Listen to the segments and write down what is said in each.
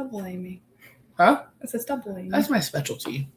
Stop bullying me. Huh? I said stop bullying me. That's my specialty.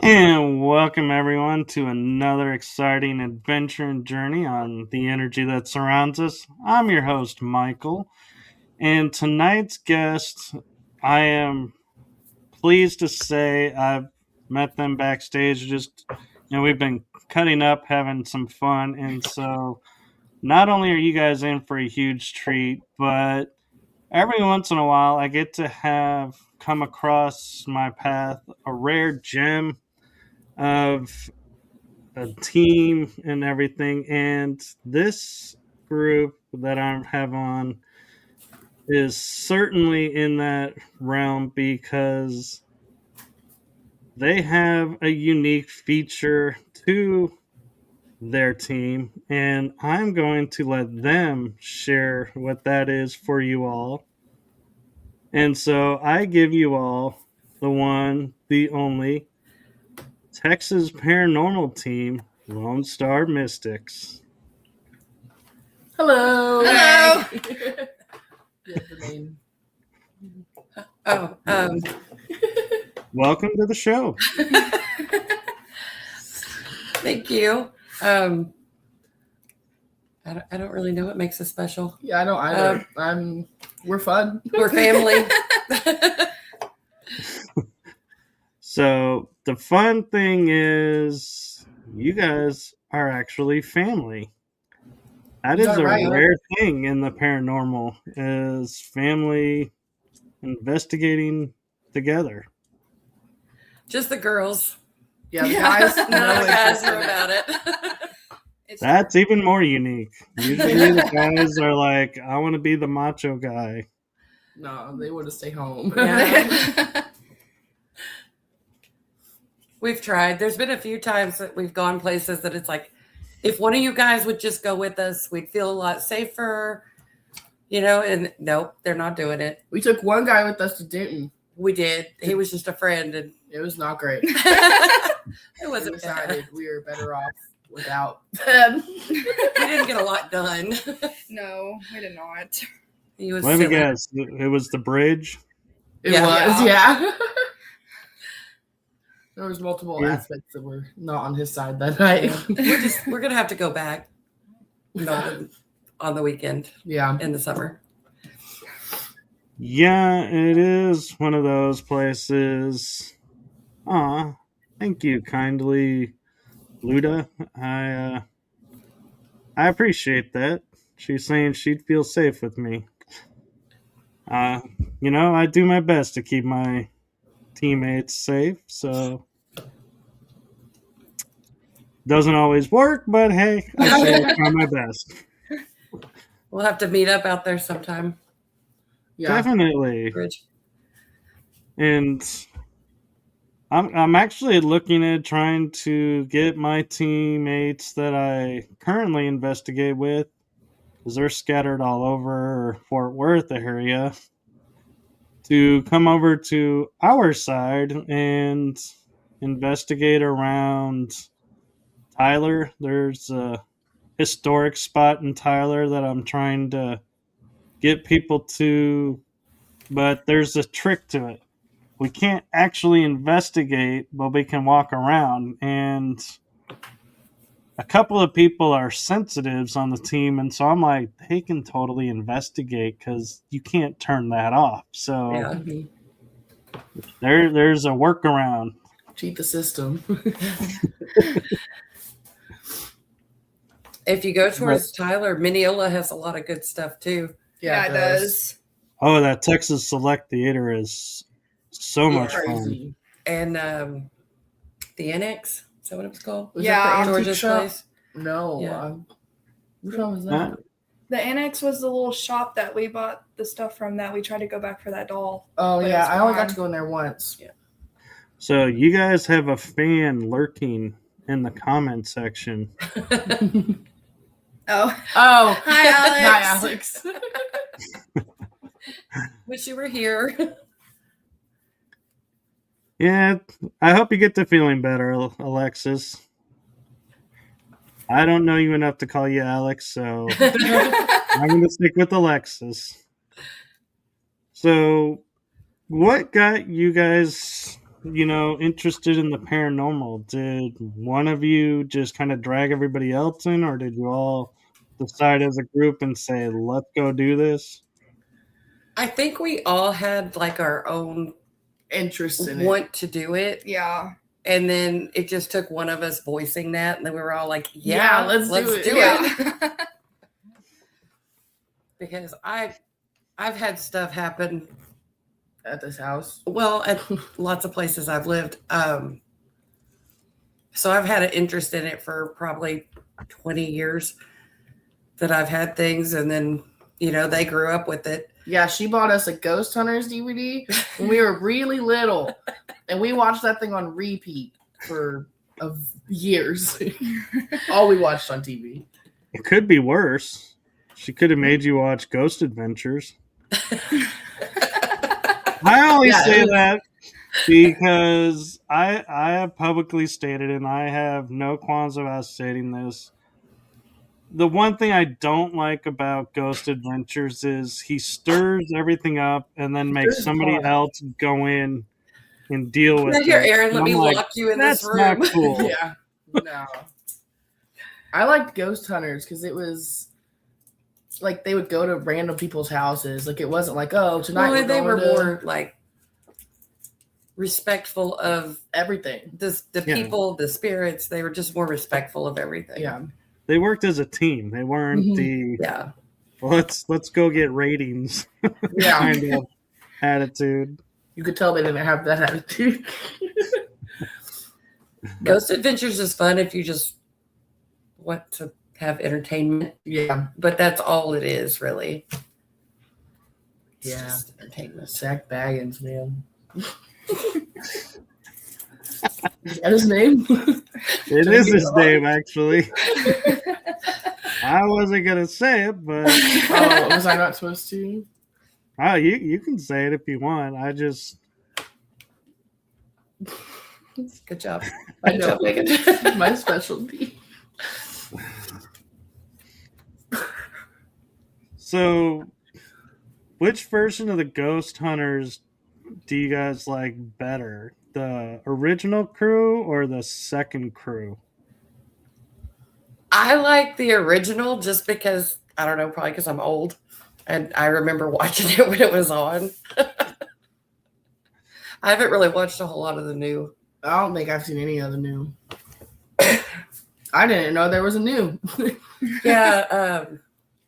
And welcome everyone to another exciting adventure and journey on the energy that surrounds us. I'm your host, Michael, and tonight's guest, I am pleased to say I've met them backstage. We've been cutting up, having some fun, and so not only are you guys in for a huge treat, but every once in a while I get to have come across my path a rare gem of a team and everything, and this group that I have on is certainly in that realm because they have a unique feature to their team, and I'm going to let them share what that is for you all. And so I give you all the one, the only Texas Paranormal Team, Lone Star Mystics. Hello. Hello. You have the name. Oh, Welcome to the show. thank you. I don't really know what makes us special. Yeah, I don't either. We're fun. We're family. So the fun thing is you guys are actually family. That is a right? rare thing in the paranormal, is family investigating together. Just the girls. Yeah, the guys. None of the guys know about it. That's even more unique. Usually the guys are like, I want to be the macho guy. No, they want to stay home. Yeah. We've tried. There's been a few times that we've gone places that it's like, if one of you guys would just go with us, we'd feel a lot safer, and nope, they're not doing it. We took one guy with us to Denton. We did. He was just a friend, and it was not great. It wasn't We decided we were better off without them. We didn't get a lot done. No, we did not. He was Let me guess. It was the bridge? It was, yeah. There was multiple aspects that were not on his side that night. We're gonna have to go back. Not on the weekend. Yeah. In the summer. Yeah, it is one of those places. Thank you kindly, Luda. I appreciate that. She's saying she'd feel safe with me. I do my best to keep my teammates safe, so doesn't always work, but hey, I try my best. We'll have to meet up out there sometime. Yeah. Definitely. Bridge. And I'm actually looking at trying to get my teammates that I currently investigate with, because they're scattered all over Fort Worth area, to come over to our side and investigate around Tyler. There's a historic spot in Tyler that I'm trying to get people to, but there's a trick to it. We can't actually investigate, but we can walk around. And a couple of people are sensitives on the team, and so I'm like, they can totally investigate because you can't turn that off. So Yeah. Mhm. there's a workaround. Cheat the system. If you go towards Tyler, Mineola has a lot of good stuff too. Yeah, it does. Oh, that Texas Select Theater is so Yeah. much fun. Crazy. And the Annex, is that what it was called? Was Yeah. that the antique George's shop? place. No. Yeah. Which one was Huh? that? The Annex was the little shop that we bought the stuff from that we tried to go back for that doll. Oh, But yeah. it's I only got gone. to go in there once. Yeah. So you guys have a fan lurking in the comment section. Oh. Oh. Hi, Alex. Hi, Alex. Wish you were here. Yeah, I hope you get to feeling better, Alexis. I don't know you enough to call you Alex, so I'm going to stick with Alexis. So, what got you guys, interested in the paranormal? Did one of you just kind of drag everybody else in, or did you all decide as a group and say, let's go do this? I think we all had like our own Interest in it. want to do it. Yeah. And then it just took one of us voicing that, and then we were all like, Yeah, "Yeah, let's do it." Yeah. Because I've had stuff happen. At this house. Well, at lots of places I've lived. So I've had an interest in it for probably 20 years that I've had things, and then they grew up with it. Yeah, she bought us a Ghost Hunters DVD when we were really little, and we watched that thing on repeat for years. All we watched on TV. It could be worse. She could have made you watch Ghost Adventures. I always say that because I have publicly stated, and I have no qualms about stating this. The one thing I don't like about Ghost Adventures is he stirs everything up and then makes somebody else go in and deal with it. Here, Aaron, let And me I'm like, lock you in that's this room. not cool. Yeah, no. I liked Ghost Hunters because it was like they would go to random people's houses. Like it wasn't like, oh, tonight Well, we're they were going to more like respectful of everything. the Yeah. people, the spirits. They were just more respectful of everything. Yeah. They worked as a team. They weren't the Yeah. let's go get ratings Yeah. kind of attitude. You could tell they didn't have that attitude. Ghost Adventures is fun if you just want to have entertainment, Yeah. but that's all it is, really. It's Yeah. just entertainment. Zach Baggins, man. Is that his name? It is his name, actually. I wasn't gonna say it, but Oh, was I not supposed to? you can say it if you want. I just Good job. I Good know. job, Megan. My specialty. so. Which version of the Ghost Hunters do you guys like better? The original crew or the second crew? I like the original just because, I don't know, probably because I'm old and I remember watching it when it was on. I haven't really watched a whole lot of the new. I don't think I've seen any of the new. I didn't know there was a new. Yeah.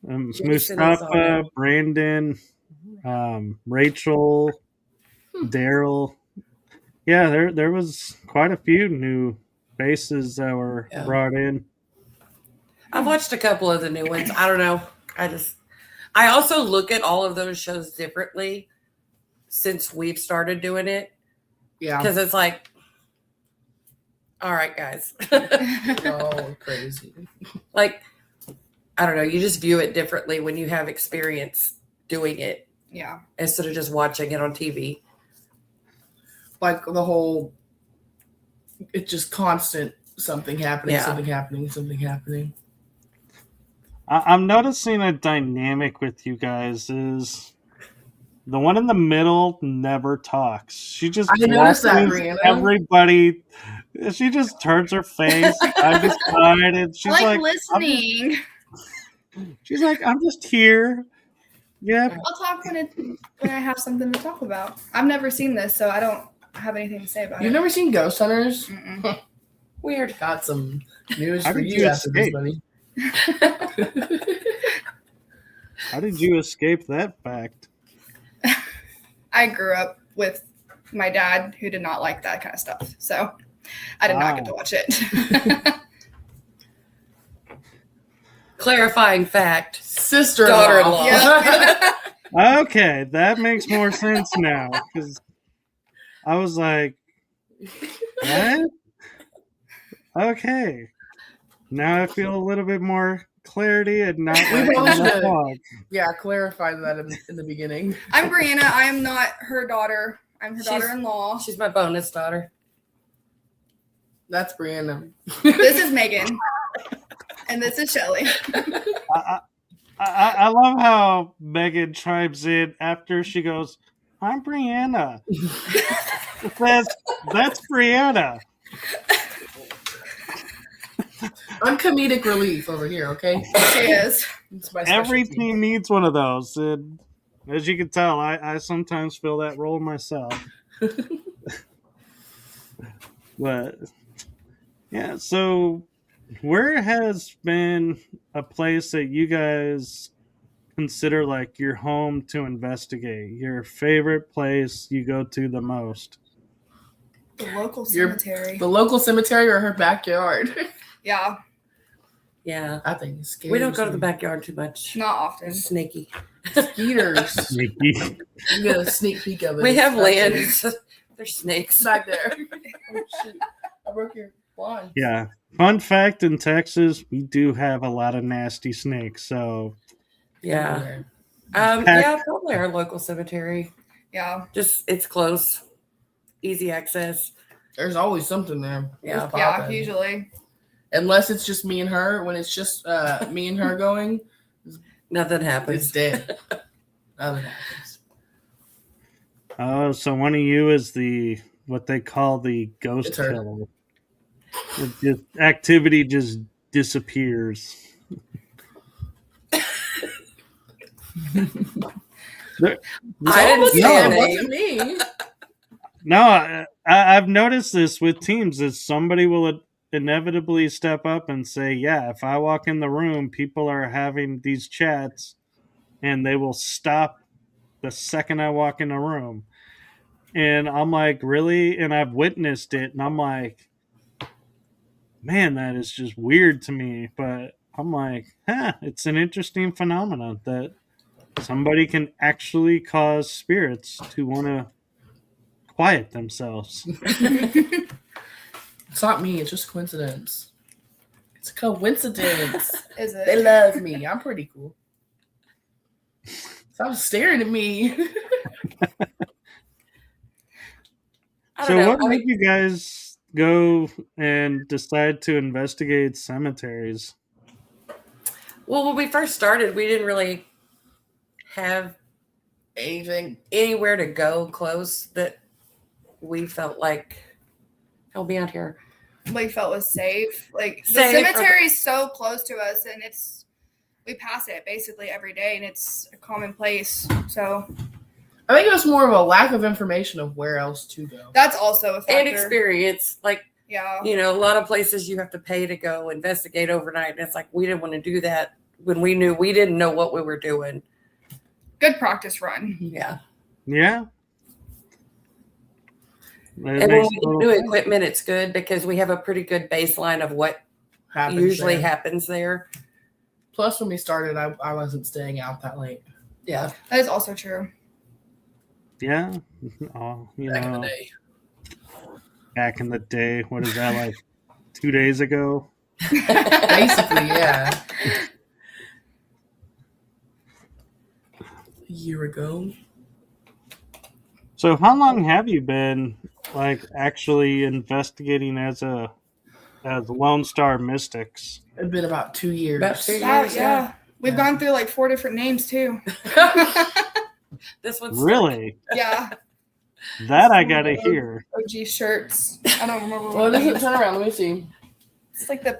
Jason is on Mustafa, it. Brandon, Rachel, Daryl. Yeah, there was quite a few new faces that were Yeah. brought in. I've watched a couple of the new ones. I don't know. I also look at all of those shows differently since we've started doing it. Yeah. Because it's like, all right, guys. Oh, crazy. Like, I don't know. You just view it differently when you have experience doing it Yeah. instead of just watching it on TV. Like the whole, it's just constant something happening, Yeah. something happening, something happening. I'm noticing a dynamic with you guys is the one in the middle never talks. She just I noticed that, watches Brianna. everybody. She just turns her face. I'm just quiet, and she's I like like, listening. she's like, I'm just here. Yep. I'll talk when I have something to talk about. I've never seen this, so I don't have anything to say about You've it. never seen Ghost Hunters? Mm-mm. Weird. Got some news How for did you you after this, escape? buddy. How did you escape that fact? I grew up with my dad who did not like that kind of stuff, so I did not get to watch it. Clarifying fact. Sister-in-law. Daughter-in-law. Yeah. Okay, that makes more sense now because I was like, what? Okay, now I feel a little bit more clarity and not We like probably in the should- fog. Yeah, clarify that in the beginning. I'm Brianna. I am not her daughter. I'm her She's- daughter-in-law. She's my bonus daughter. That's Brianna. This is Megan. And this is Shelly. I love how Megan chimes in after she goes, I'm Brianna. That's Brianna. I'm comedic relief over here, okay? She is. It's my Every specialty. team needs one of those. And as you can tell, I sometimes fill that role myself. But yeah, so where has been a place that you guys consider like your home to investigate? Your favorite place you go to the most? The local Your- cemetery. The local cemetery or her backyard? Yeah, Yeah. I think it's scary. We don't go to the backyard too much. not often. It's snaky. Skeeters. Sneaky. You get a sneak peek of it. We have It's land. There's snakes. back there. Oh, shit. I broke your blind. Yeah. Fun fact, in Texas, we do have a lot of nasty snakes. So Yeah. Yeah, probably our local cemetery. Yeah. Just it's close. Easy access. There's always something there. Yeah. It's Yeah, popping. usually. Unless it's just me and her. When it's just me and her going, Nothing it's happens. dead. Nothing happens. oh, so one of you is the what they call the ghost It's her. killer. Activity just disappears. There- I didn't say No. a It name. wasn't me. No, I've noticed this with teams that somebody will inevitably step up and say, yeah, if I walk in the room, people are having these chats and they will stop the second I walk in the room. And I'm like, really? And I've witnessed it and I'm like, man, that is just weird to me. But I'm like, it's an interesting phenomenon that somebody can actually cause spirits to want to quiet themselves. It's not me. It's just coincidence. It's a coincidence. Is They it? love me. I'm pretty cool. Stop staring at me. I So don't know. what made you guys go and decide to investigate cemeteries? Well, when we first started, we didn't really have Anything. anywhere to go close that we felt like, help me out here. We felt was safe. Like the Safe or- cemetery is so close to us, and we pass it basically every day, and it's a common place. So I think it was more of a lack of information of where else to go. that's also a factor. And experience. Like, Yeah. you know, a lot of places you have to pay to go investigate overnight. And it's like, we didn't want to do that when we knew we didn't know what we were doing. Good practice run. Yeah. Yeah. That And when makes we total do sense. equipment, it's good because we have a pretty good baseline of what Happens usually there. happens there. Plus, when we started, I wasn't staying out that late. Yeah. That is also true. Yeah. Oh, Back in the day. back in the day. What is that, like 2 days ago? Basically, yeah. A year ago. So how long have you been like actually investigating as Lone Star Mystics? It's been about 2 years. About 2 Yeah, years. yeah. We've Yeah. gone through like 4 different names too. This one's Really? Yeah. That I gotta hear. OG shirts. I don't remember Well, what does it names. turn around? Let me see. It's like the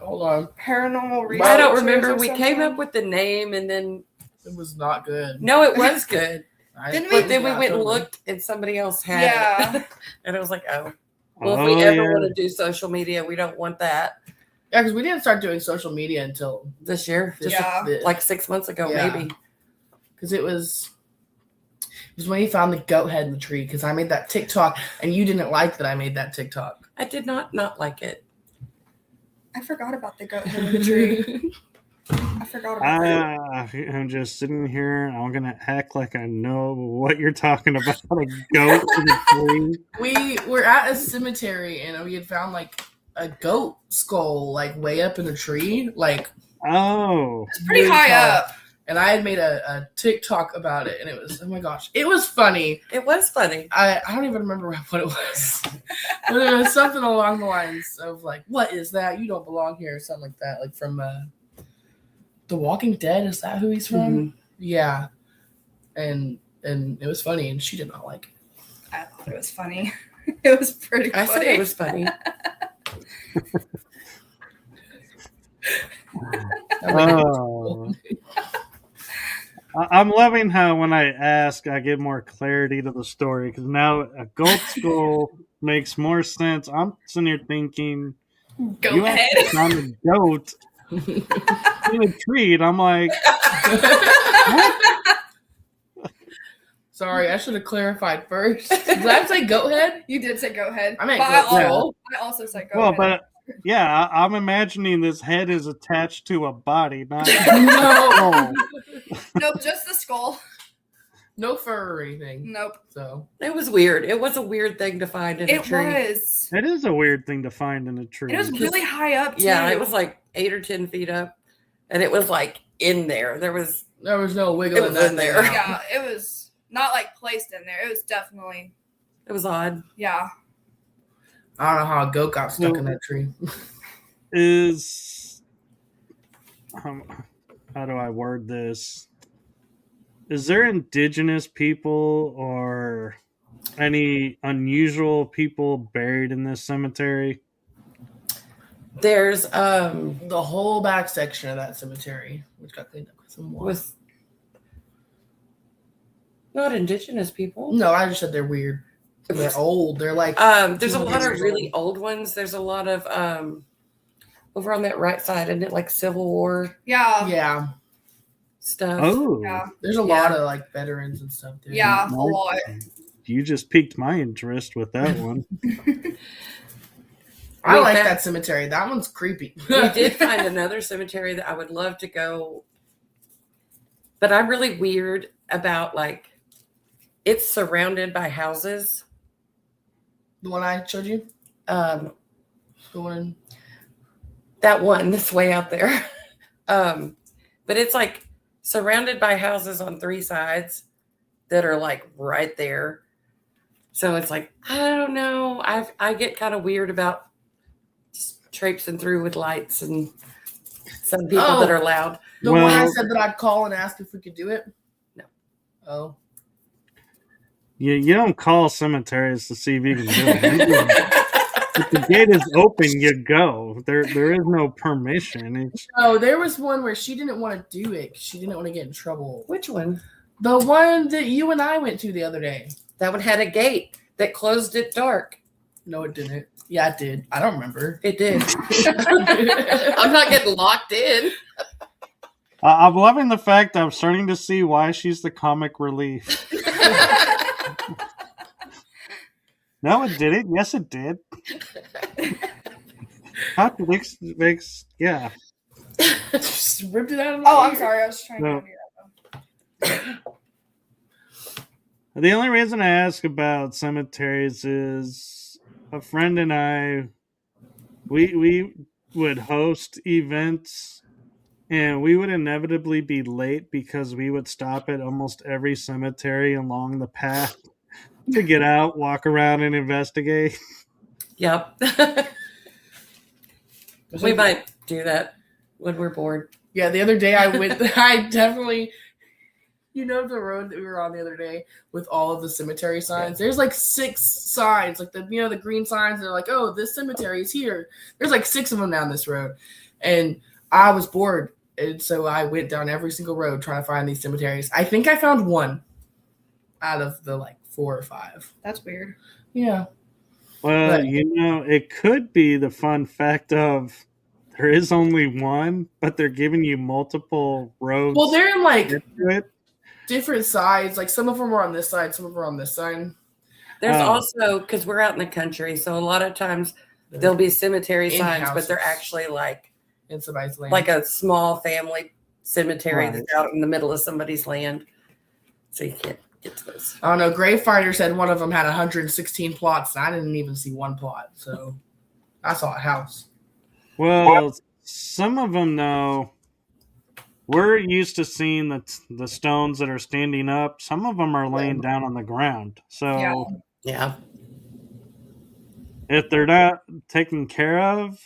Hold on. paranormal research. I don't remember. We came up with the name and then It was not good. no, it was good. Didn't But then we Yeah, went and totally. looked and somebody else had Yeah. it. And I was like, oh. Well, if Oh, we ever yeah. want to do social media, we don't want that Yeah, because we didn't start doing social media until this year. this, Yeah. Like 6 months ago, Yeah. maybe. because it was when you found the goat head in the tree. Because I made that TikTok and you didn't like that I made that TikTok. I did not like it. I forgot about the goat head in the tree. I forgot about that. I'm just sitting here and I'm gonna act like I know what you're talking about. A goat in a tree. We were at a cemetery and we had found like a goat skull like way up in a tree, like Oh. It's pretty really high tall. up. And I had made a TikTok about it, and it was, oh my gosh, it was funny. It was funny. I don't even remember what it was, but it was something along the lines of like, "What is that? You don't belong here," or something like that, like from The Walking Dead. Is that who he's from? Mhm. Yeah, and it was funny, and she did not like it. I thought it was funny. It was pretty I funny. said it was funny. Oh. I'm loving how when I ask, I get more clarity to the story because now a goat skull makes more sense. I'm sitting here thinking, Go you ahead. actually found a goat in a tree, and I'm like, Sorry, I should have clarified first. Did I say goat head? You did say go ahead. I meant But goat Yeah. skull. I also said go well, ahead. but yeah, I'm imagining this head is attached to a body, not No, Nope, just the skull. no fur or anything. Nope. So It was weird. It was a weird thing to find in a It tree. was. It is a weird thing to find in a tree. It was really high up too. Yeah, it was like 8 or 10 feet up, and it was like in there. There was there was no wiggle It in was that in thing. there. Yeah, it was not like placed in there. It was definitely it was odd. yeah. I don't know how a goat got stuck in that tree. Is how do I word this? Is there indigenous people or any unusual people buried in this cemetery? There's The whole back section of that cemetery, which got cleaned up with some water. with not indigenous people. No, I just said they're weird. They're old. They're like There's a lot 200 of years really old ones. There's a lot of over on that right side, isn't it like Civil War Yeah. yeah. stuff? Oh, Yeah. There's a Yeah. lot of like veterans and stuff there. Yeah, a Nice. lot. You just piqued my interest with that one. I We like found- that cemetery. That one's creepy. We did find another cemetery that I would love to go, but I'm really weird about like it's surrounded by houses. The one I showed you. Um, The one. that one that's way out there. But it's like surrounded by houses on 3 sides that are like right there. So it's like, I don't know. I get kind of weird about just traipsing through with lights and some people that are loud. The one I Well- said that I'd call and ask if we could do it. No. Oh. You don't call cemeteries to see if you can do it. If the gate is open, you go. There is no permission. It's, Oh, there was one where she didn't want to do it. She didn't want to get in trouble. Which one? The one that you and I went to the other day. That one had a gate that closed at dark. No, it didn't. Yeah, it did. I don't remember. It did. I'm not getting locked in. I'm loving the fact I'm starting to see why she's the comic relief. No, it didn't. Yes, it did. Contradicts makes yeah. Just ripped it out of the Oh, I'm ear. sorry. I was trying No. to do that. The only reason I ask about cemeteries is a friend and I, we would host events, and we would inevitably be late because we would stop at almost every cemetery along the path to get out, walk around, and investigate. Yep. We might do that when we're bored. Yeah, the other day I went. I definitely. You know the road that we were on the other day with all of the cemetery signs? There's like 6 signs, like the green signs. They're like, oh, this cemetery is here. There's like 6 of them down this road. And I was bored. And so I went down every single road trying to find these cemeteries. I think I found 1 out of the like 4 or 5. That's weird. Yeah. Well, But- it could be the fun fact of there is only one, but they're giving you multiple roads. Well, they're in like to it. different sides. Like some of them are on this side, some of them are on this side. There's Oh. also, because we're out in the country, so a lot of times there'll be cemetery In signs, but they're houses. actually like In somebody's land. a small family cemetery Right. that's out in the middle of somebody's land. So you can't get to those. I don't know. Gravefinder said one of them had 116 plots, and I didn't even see 1 plot. So I saw a house. Well, some of them, though, we're used to seeing the stones that are standing up. Some of them are laying down on the ground. So Yeah. if they're not taken care of,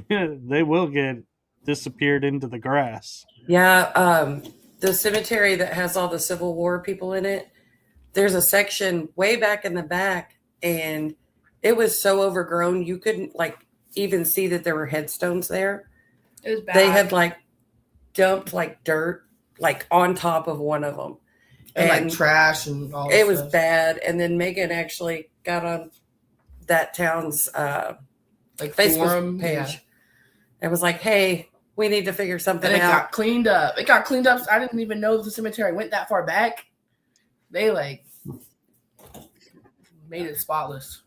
they will get disappeared into the grass. Yeah. The cemetery that has all the Civil War people in it, there's a section way back in the back, and it was so overgrown you couldn't like even see that there were headstones there. It was bad. They had like dumped like dirt like on top of one of them. And, And like trash and all It that was stuff. bad. And then Megan actually got on that town's Like Facebook forum page yeah. and was like, hey, we need to figure something And it out. got cleaned up. It got cleaned up. I didn't even know the cemetery went that far back. They like made it spotless.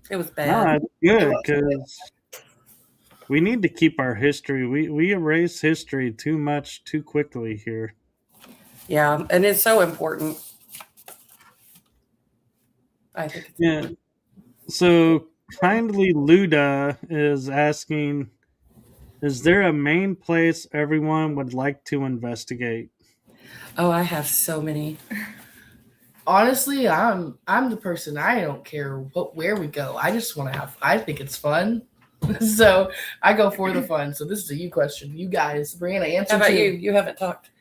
It was No, bad. that's good because we need to keep our history. We erase history too much too quickly here. Yeah. And it's so important. I think it's Yeah. So kindly Luda is asking, is there a main place everyone would like to investigate? Oh, I have so many. Honestly, I'm the person. I don't care where we go. I just want to have. I think it's fun, so I go for the fun. So this is a you question. You guys, Brianna, answer. How about too. you? You haven't talked.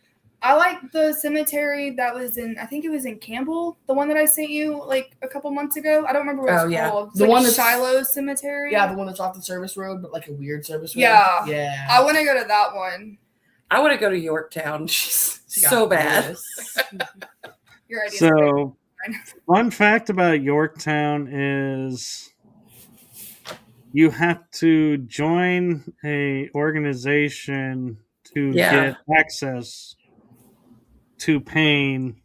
I like the cemetery that was in, I think it was in Campbell, the one that I sent you like a couple months ago. I don't remember what it's Oh, yeah. called. It's The like one that's- Shiloh Cemetery. Yeah, the one that's off the service road, but like a weird service road. Yeah. Yeah. I want to go to that one. I want to go to Yorktown. She got So bad. this. Your idea. So, fun fact about Yorktown is you have to join a organization to Yeah. get access to paying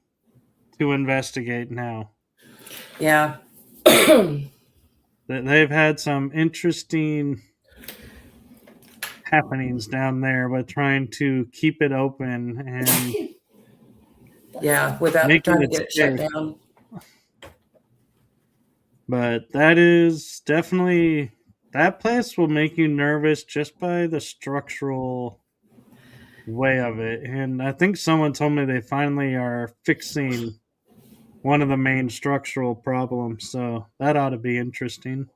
to investigate now. Yeah. They've had some interesting happenings down there, but trying to keep it open and Yeah. Without Making trying to it get it shut safe. down. but that is definitely that place will make you nervous just by the structural way of it. And I think someone told me they finally are fixing one of the main structural problems, so that ought to be interesting.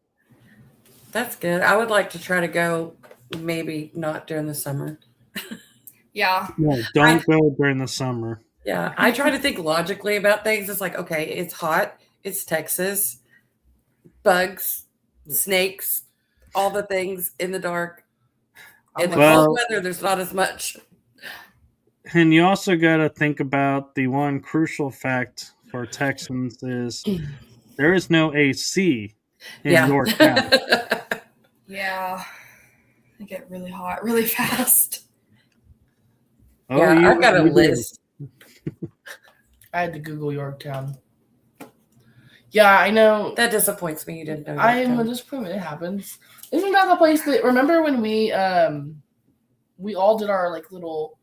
That's good. I would like to try to go, maybe not during the summer. Yeah. No, don't go during the summer. Yeah. I try to think logically about things. It's like, okay, it's hot. It's Texas. Bugs, snakes, all the things in the dark. In the Well- cold weather, there's not as much. And you also got to think about the one crucial fact for Texans is there is no AC in Yorktown. Yeah. They get really hot really fast. Oh, Yeah, I've got a you do. list. I had to Google Yorktown. Yeah, I know. That disappoints me. You didn't know. I am a Yorktown. disappointment. It happens. Isn't that the place that? Remember when we we all did our like little.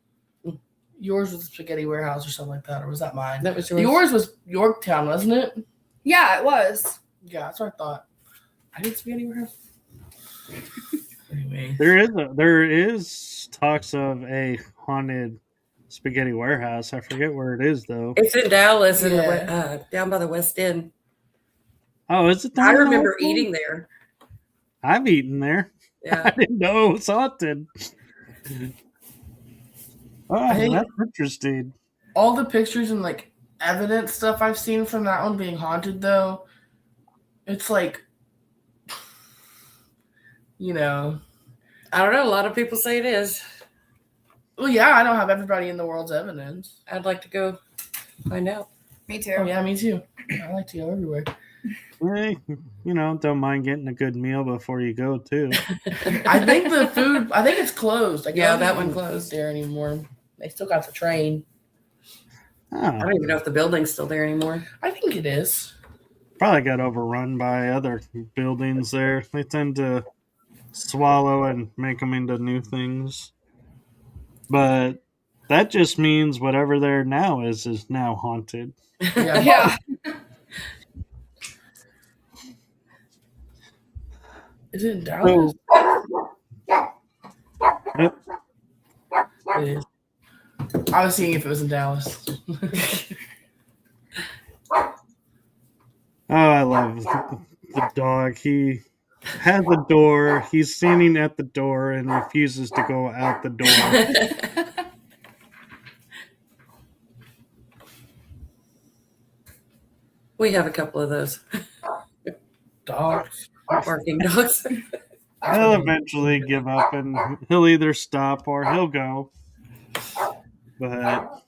Yours was Spaghetti Warehouse or something like that, or was that mine? That was yours. Yours was Yorktown, wasn't it? Yeah, it was. Yeah, that's what I thought. I did Spaghetti Warehouse. Anyway, there is talks of a haunted spaghetti warehouse. I forget where it is though. It's in Dallas, Yeah. down by the West End. Oh, is it? I remember eating there. I've eaten there. Yeah. I didn't know it was haunted. Oh, think- that's interesting. all the pictures and like evidence stuff I've seen from that one being haunted, though, it's like, you know, I don't know. A lot of people say it is. well, yeah, I don't have everybody in the world's evidence. I'd like to go find out. Me too. Oh, yeah, me too. I like to go everywhere. Hey, don't mind getting a good meal before you go too. I think the food, I think it's closed. Like, Yeah, I don't that even one closed. there anymore. They still got the train. I Oh, don't even know if the building's still there anymore. I think it is. probably got overrun by other buildings there. They tend to swallow and make them into new things. But that just means whatever there now is now haunted. Yeah. Yeah. Is it in Dallas? Yep. It is. I was seeing if it was in Dallas. Oh, I love the dog. He has a door. He's standing at the door and refuses to go out the door. We have a couple of those Dogs. barking dogs. He'll eventually give up and he'll either stop or he'll go. But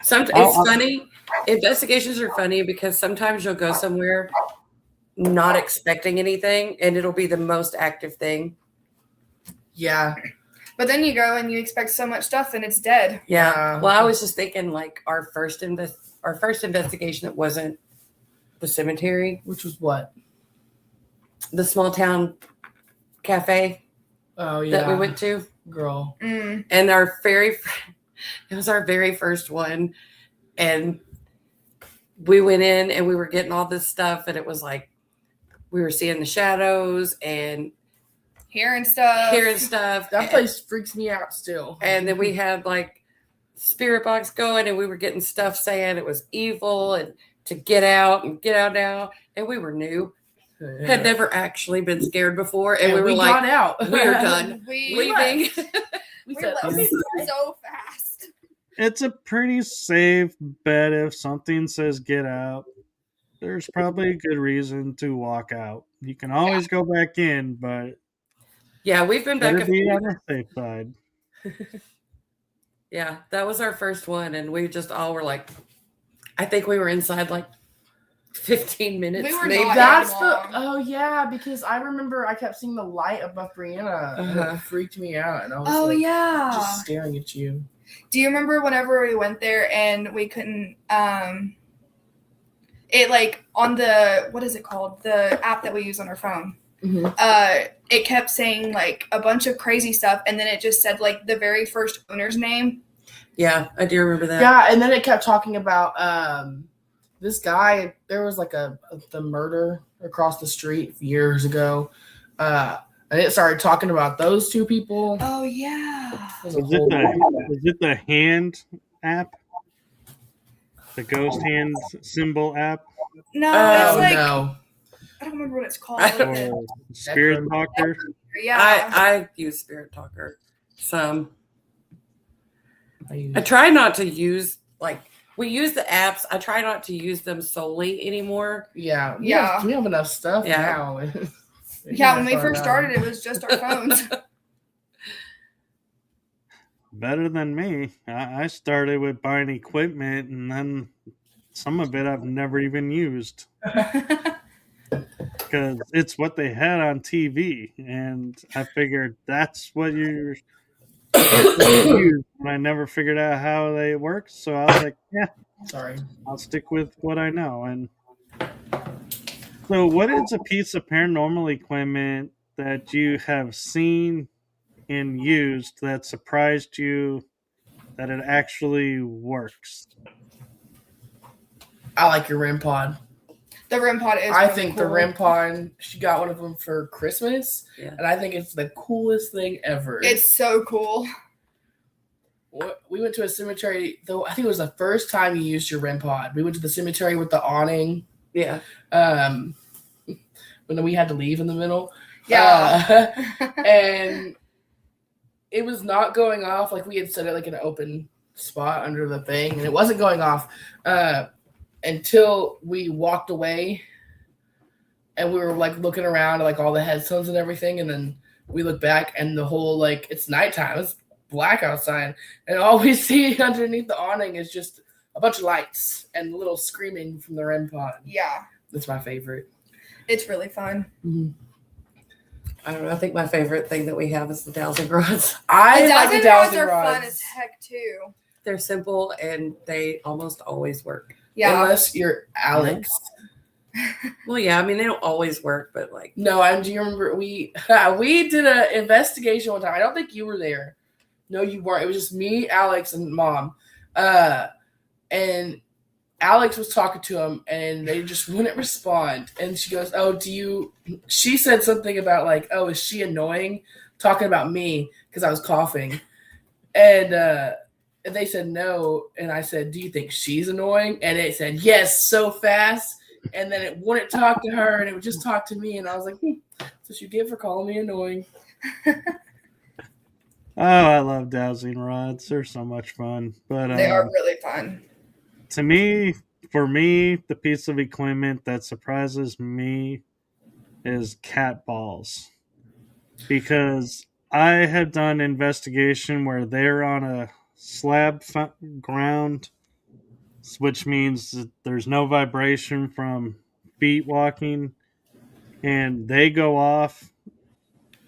It's funny. Investigations are funny because sometimes you'll go somewhere not expecting anything and it'll be the most active thing. Yeah. But then you go and you expect so much stuff and it's dead. Yeah. Well, I was just thinking like our first investigation that wasn't the cemetery, Which was what? the small town cafe Oh, yeah. that we went to. Girl. Mm. And it was our very first one. And we went in and we were getting all this stuff and it was like, we were seeing the shadows and Hearing stuff. That place freaks me out still. And then we had like spirit box going and we were getting stuff saying it was evil and to get out now. And we were new, had never actually been scared before. And we were like, got out. we're done. We Leaving. We We said, left so fast. it's a pretty safe bet if something says get out. There's probably a good reason to walk out. You can always go back in, but Yeah, we've been back. better be on the safe side. Yeah, that was our first one. And we just all were like, I think we were inside like 15 minutes. We were maybe. not. that's long. oh yeah, because I remember I kept seeing the light above Brianna and Uh-huh. it freaked me out and I was Oh like, yeah. just staring at you. Do you remember whenever we went there and we couldn't it like on the what is it called? The app that we use on our phone. Mm-hmm. It kept saying like a bunch of crazy stuff and then it just said like the very first owner's name. Yeah, I do remember that. Yeah, and then it kept talking about this guy. There was like the murder across the street years ago, and it started talking about those two people. Oh yeah. It was a Is it whole- is it the hand app? The ghost hand symbol app? No, Oh it's like no! I don't remember what it's called. I don't- Or Spirit Talker? Yeah. I use Spirit Talker some. I I try not to use like we use the apps. I try not to use them solely anymore. yeah, Yeah. We have enough stuff Yeah. now. Yeah, when we first started it was just our phones. Better than me. I started with buying equipment and then some of it I've never even used. Because it's what they had on TV, and I figured that's what you're supposed to use. And I never figured out how they work, so I was like, "Yeah, Sorry. I'll stick with what I know." And so, what is a piece of paranormal equipment that you have seen and used that surprised you that it actually works? I like your REM pod. The REM pod is I really think cool. the REM pod, she got one of them for Christmas, Yeah. and I think it's the coolest thing ever. It's so cool. We went to a cemetery, though. I think it was the first time you used your REM pod. We went to the cemetery with the awning. Yeah. When we had to leave in the middle. Yeah. And it was not going off. Like, we had set it like in an open spot under the thing, and it wasn't going off until we walked away, and we were like looking around at like all the headstones and everything, and then we look back, and the whole, like, it's nighttime, it's black outside, and all we see underneath the awning is just a bunch of lights and little screaming from the REM pod. Yeah. That's my favorite. It's really fun. Mm-hmm. I don't know. I think my favorite thing that we have is the dowsing rods. I The like the dowsing rods dowsing are rods. fun as heck too. They're simple and they almost always work. Yeah. Unless you're Alex. Well, yeah, I mean, they don't always work, but like. No, do you remember we did an investigation one time. I don't think you were there. No, you weren't. It was just me, Alex, and Mom. And Alex was talking to him, and they just wouldn't respond. And she goes, "Oh, she said something about like, oh, is she annoying?" Talking about me because I was coughing. And they said no. And I said, "Do you think she's annoying?" And it said, "Yes," so fast. And then it wouldn't talk to her, and it would just talk to me. And I was like, that's what you get for calling me annoying. Oh, I love dowsing rods. They're so much fun. But They are really fun. for me, the piece of equipment that surprises me is cat balls. Because I have done investigation where they're on a slab ground, which means that there's no vibration from feet walking, and they go off,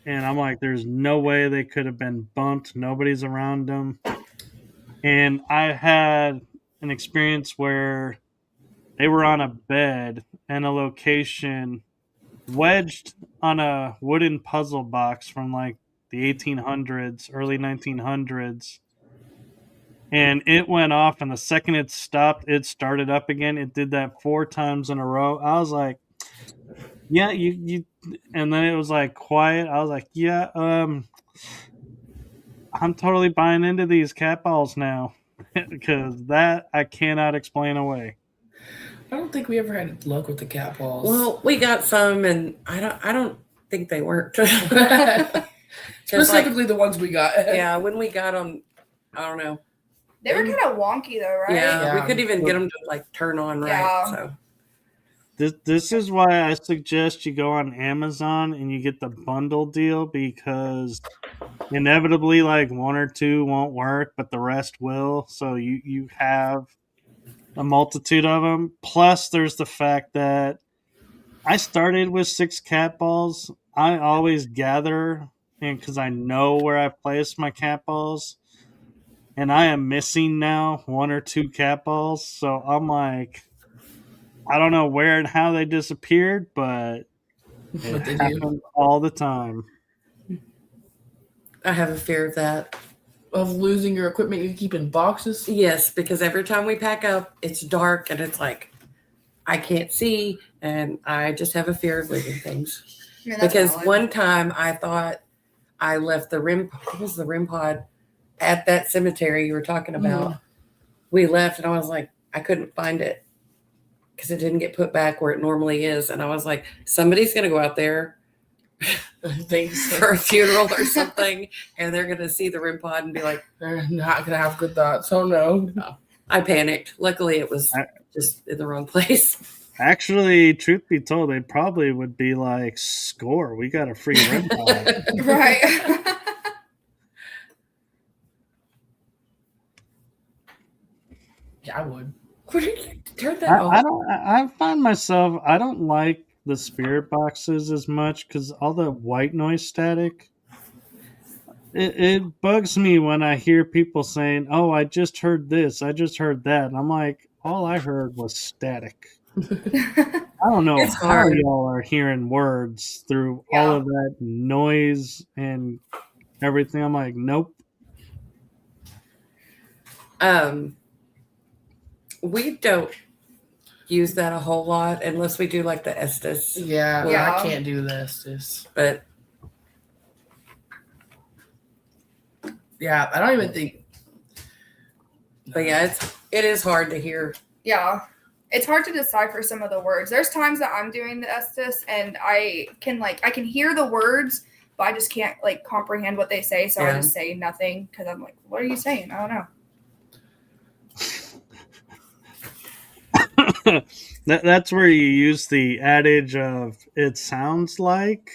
and I'm like, there's no way they could have been bumped. Nobody's around them. And I had an experience where they were on a bed in a location wedged on a wooden puzzle box from like the 1800s, early 1900s. And it went off, and the second it stopped, it started up again. It did that 4 times in a row. I was like, yeah, you and then it was like quiet. I was like, yeah, I'm totally buying into these cat balls now. Because that I cannot explain away. I don't think we ever had luck with the cat balls. Well, we got some, and I don't think they worked. Specifically, the ones we got. Yeah, when we got them, I don't know. They were kind of wonky though, right? Yeah, we Yeah. couldn't even get them to like turn on right. Yeah. So This is why I suggest you go on Amazon and you get the bundle deal, because inevitably like 1 or 2 won't work, but the rest will. So you have a multitude of them. Plus, there's the fact that I started with 6 cat balls. I always gather, and because I know where I've placed my cat balls, and I am missing now 1 or 2 cat balls. So I'm like, I don't know where and how they disappeared, but it they happens all the time. I have a fear of that. Of losing your equipment you keep in boxes. Yes, because every time we pack up, it's dark and it's like I can't see, and I just have a fear of losing things. I mean, that's Because valid. one time I thought I left the REM pod at that cemetery you were talking about. We left, and I was like, I couldn't find it because it didn't get put back where it normally is. And I was like, somebody's going to go out there Things for a funeral or something, and they're going to see the REM pod and be like, they're not gonna have good thoughts. Oh no. I panicked. Luckily, it was just in the wrong place. Actually, truth be told, they probably would be like, score, we got a free REM pod. Right. Yeah, I would. Turn that off. I find myself, I don't like the spirit boxes as much because all the white noise static, it bugs me when I hear people saying, oh, I just heard this, I just heard that. And I'm like, all I heard was static. I don't know It's how hard. y'all are hearing words through all of that noise and everything. I'm like, nope. We don't use that a whole lot unless we do like the Estes. Yeah, Yeah. I can't do this. But Yeah, I don't even think. yeah, it is hard to hear. Yeah. It's hard to decipher some of the words. There's times that I'm doing the Estes and I can hear the words, but I just can't like comprehend what they say. So I just say nothing because I'm like, what are you saying? I don't know. That's where you use the adage of "it sounds like."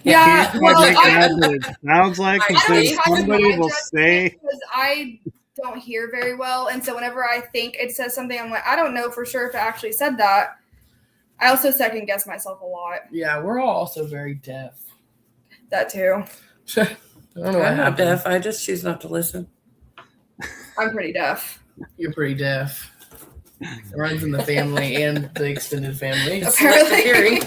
Yeah, You well, can't make I it what it sounds like, I because don't then think I would somebody will judge say, it because I don't hear very well, and so whenever I think it says something, I'm like, I don't know for sure if it actually said that. I also second guess myself a lot. Yeah, we're all also very deaf. That too. I don't know what I'm not happened. deaf. I just choose not to listen. I'm pretty deaf. You're pretty deaf. It runs in the family and the extended family. Apparently. hearing.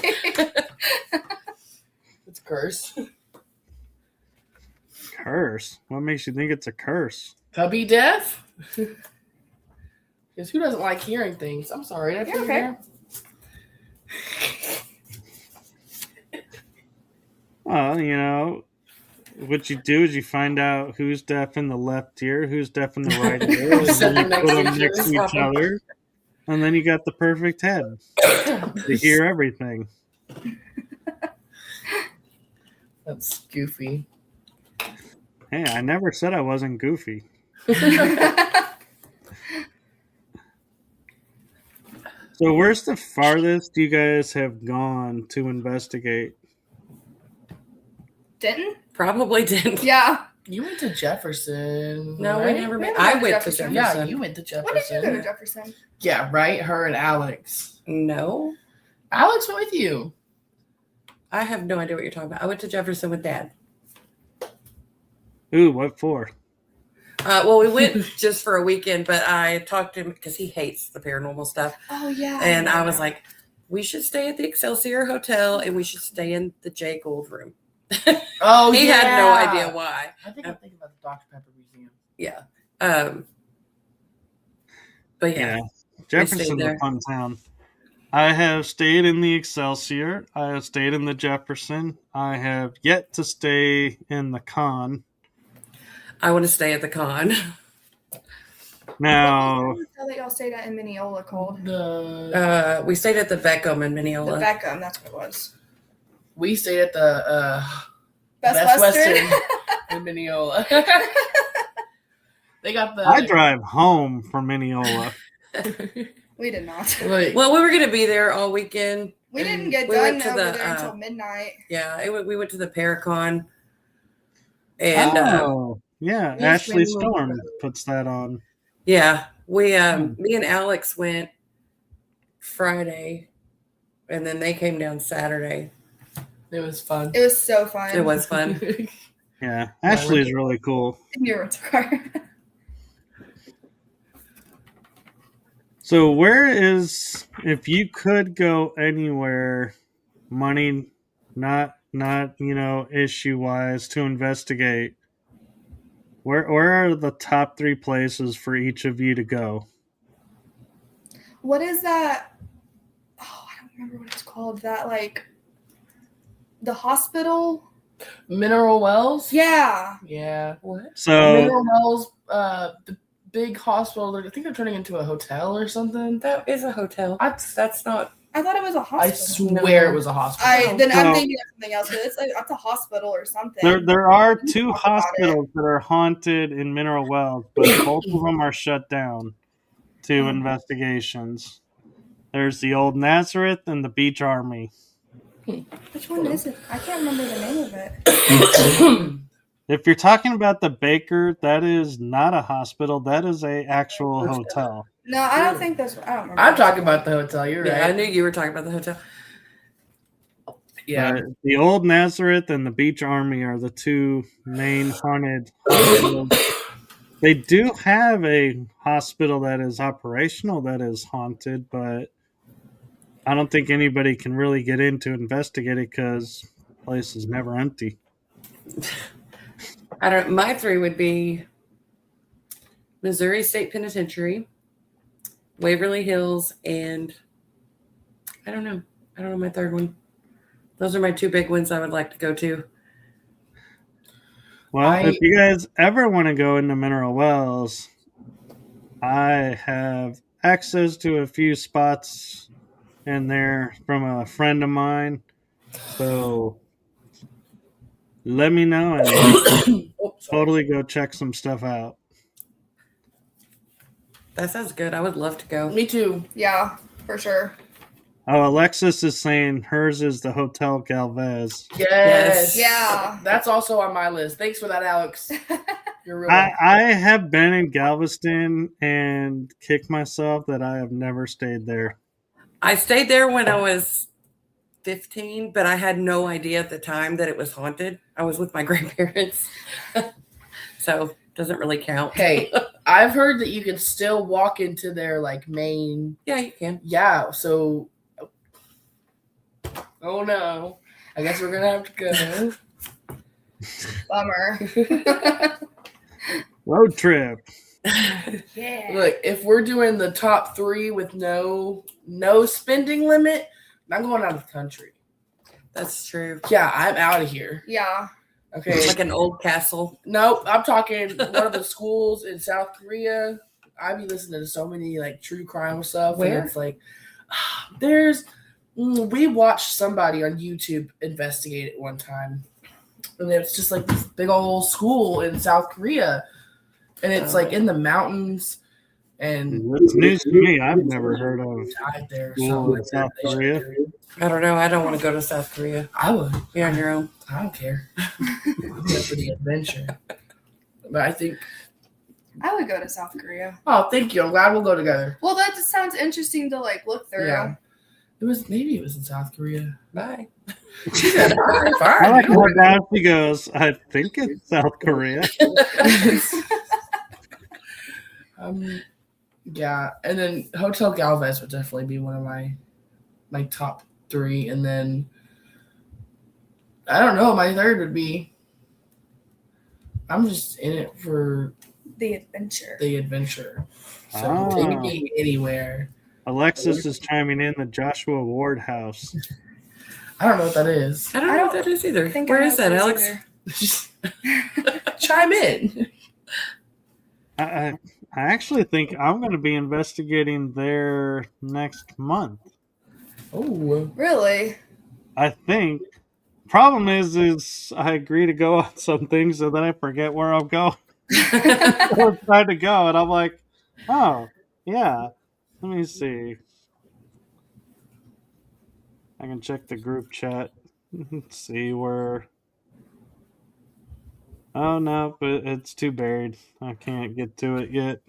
It's a curse. "Curse? What makes you think it's a curse?" Cubby deaf? Because who doesn't like hearing things? I'm sorry. You're okay. Well, you know, what you do is you find out who's deaf in the left ear, who's deaf in the right ear, and Set then you them put them next next to each other, and then you got the perfect head to hear everything. That's goofy. Hey, I never said I wasn't goofy. So where's the farthest you guys have gone to investigate? Denton? Probably didn't. Yeah. You went to Jefferson. No, right? we never We met. never I went to went to Jefferson. Jefferson. Yeah, you went to Jefferson. When did you go to Jefferson? Yeah, right? Her and Alex. No, Alex went with you. I have no idea what you're talking about. I went to Jefferson with Dad. Ooh, what for? Well, we went just for a weekend, but I talked to him because he hates the paranormal stuff. Oh, yeah. And I was like, we should stay at the Excelsior Hotel and we should stay in the Jay Gould room. Oh, He had no idea why. I think I'm thinking about the Dr. Pepper Museum. Yeah. But yeah. Jefferson's there. a fun town. I have stayed in the Excelsior. I have stayed in the Jefferson. I have yet to stay in the Con. I want to stay at the Con. Now, What was the hotel that y'all stayed at in Mineola called? The We stayed at the Beckham in The Mineola. Beckham, that's what it was. we stayed at the Best Western. in Mineola. They got the. I drive home from Mineola. We did not. Like, Well, we were going to be there all weekend. We didn't and get we done went to over the, there until midnight. Yeah, we went to the Paracon. And yeah, Yes, Ashley Mineola. Storm puts that on. yeah, we me and Alex went Friday, and then they came down Saturday. it was fun. It was so fun. It was fun. Yeah, Ashley's really cool. In your rental car. So where is, if you could go anywhere, money not issue wise, to investigate, where are the top 3 places for each of you to go? What is that? Oh, I don't remember what it's called. That like the hospital? Mineral Wells? Yeah. Yeah. What? So Mineral Wells, the big hospital. I think they're turning into a hotel or something. That is a hotel. That's not. I thought it was a I hospital. swear it was a hospital. I'm No. thinking of something else. But it's like that's a hospital or something. there are 2 Talk about hospitals that are haunted in Mineral Wells, but both of them are shut down to investigations. There's the Old Nazareth and the Beach Army. Which one is it? I can't remember the name of it. If you're talking about the Baker, that is not a hospital. That is a actual hotel. No, I don't think that's. I don't remember. I'm talking about the hotel. You're Yeah, I right. knew you were talking about the hotel. Yeah. The Old Nazareth and the Beach Army are the 2 main haunted hospitals. They do have a hospital that is operational that is haunted, but I don't think anybody can really get in to investigate it because the place is never empty. I don't. My 3 would be Missouri State Penitentiary, Waverly Hills, and I don't know. I don't know my 3rd one. Those are my 2 big ones I would like to go to. Well, if you guys ever want to go into Mineral Wells, I have access to a few spots in there from a friend of mine. So let me know and totally go check some stuff out. That sounds good. I would love to go. Me too. Yeah, for sure. Oh, Alexis is saying hers is the Hotel Galvez. Yes. Yeah. That's also on my list. Thanks for that, Alex. You're real. I have been in Galveston and kicked myself that I have never stayed there. I stayed there when I was 15, but I had no idea at the time that it was haunted. I was with my grandparents. So doesn't really count. Hey, I've heard that you can still walk into their like main. Yeah, you can. Yeah, so. Oh no. I guess we're gonna have to go. Bummer. Road trip. Yeah. Look, if we're doing the top 3 with no spending limit, I'm going out of the country. That's true. Yeah, I'm out of here. Yeah. Okay. It's like an old castle. Nope, I'm talking one of the schools in South Korea. I be listening to so many like true crime stuff. Where? And it's like, we watched somebody on YouTube investigate it one time. And it's just like this big old school in South Korea. And it's like in the mountains. And It's news to me. I've never heard of died there. school in South Korea. I don't know. I don't want to go to South Korea. I would. You're on your own. I don't care. I'm here for the adventure. But I think. I would go to South Korea. Oh, thank you. I'm glad we'll go together. Well, that just sounds interesting to like look through. Yeah. Maybe it was in South Korea. Bye. She said, I fine. like how now she goes, I think it's South Korea. Yeah, and then Hotel Galvez would definitely be one of my top 3, and then I don't know. My 3rd would be. I'm just in it for The adventure. So take me anywhere. Alexis is chiming in the Joshua Ward house. I don't know what that is. I don't know what that is either. Where is that, Alex? Chime in. I actually think I'm going to be investigating there next month. Oh, Really? I think. Problem is I agree to go on some things and then I forget where I'm going. I'm trying to go and I'm like, oh, yeah. Let me see. I can check the group chat. See where. Oh no, but it's too buried. I can't get to it yet.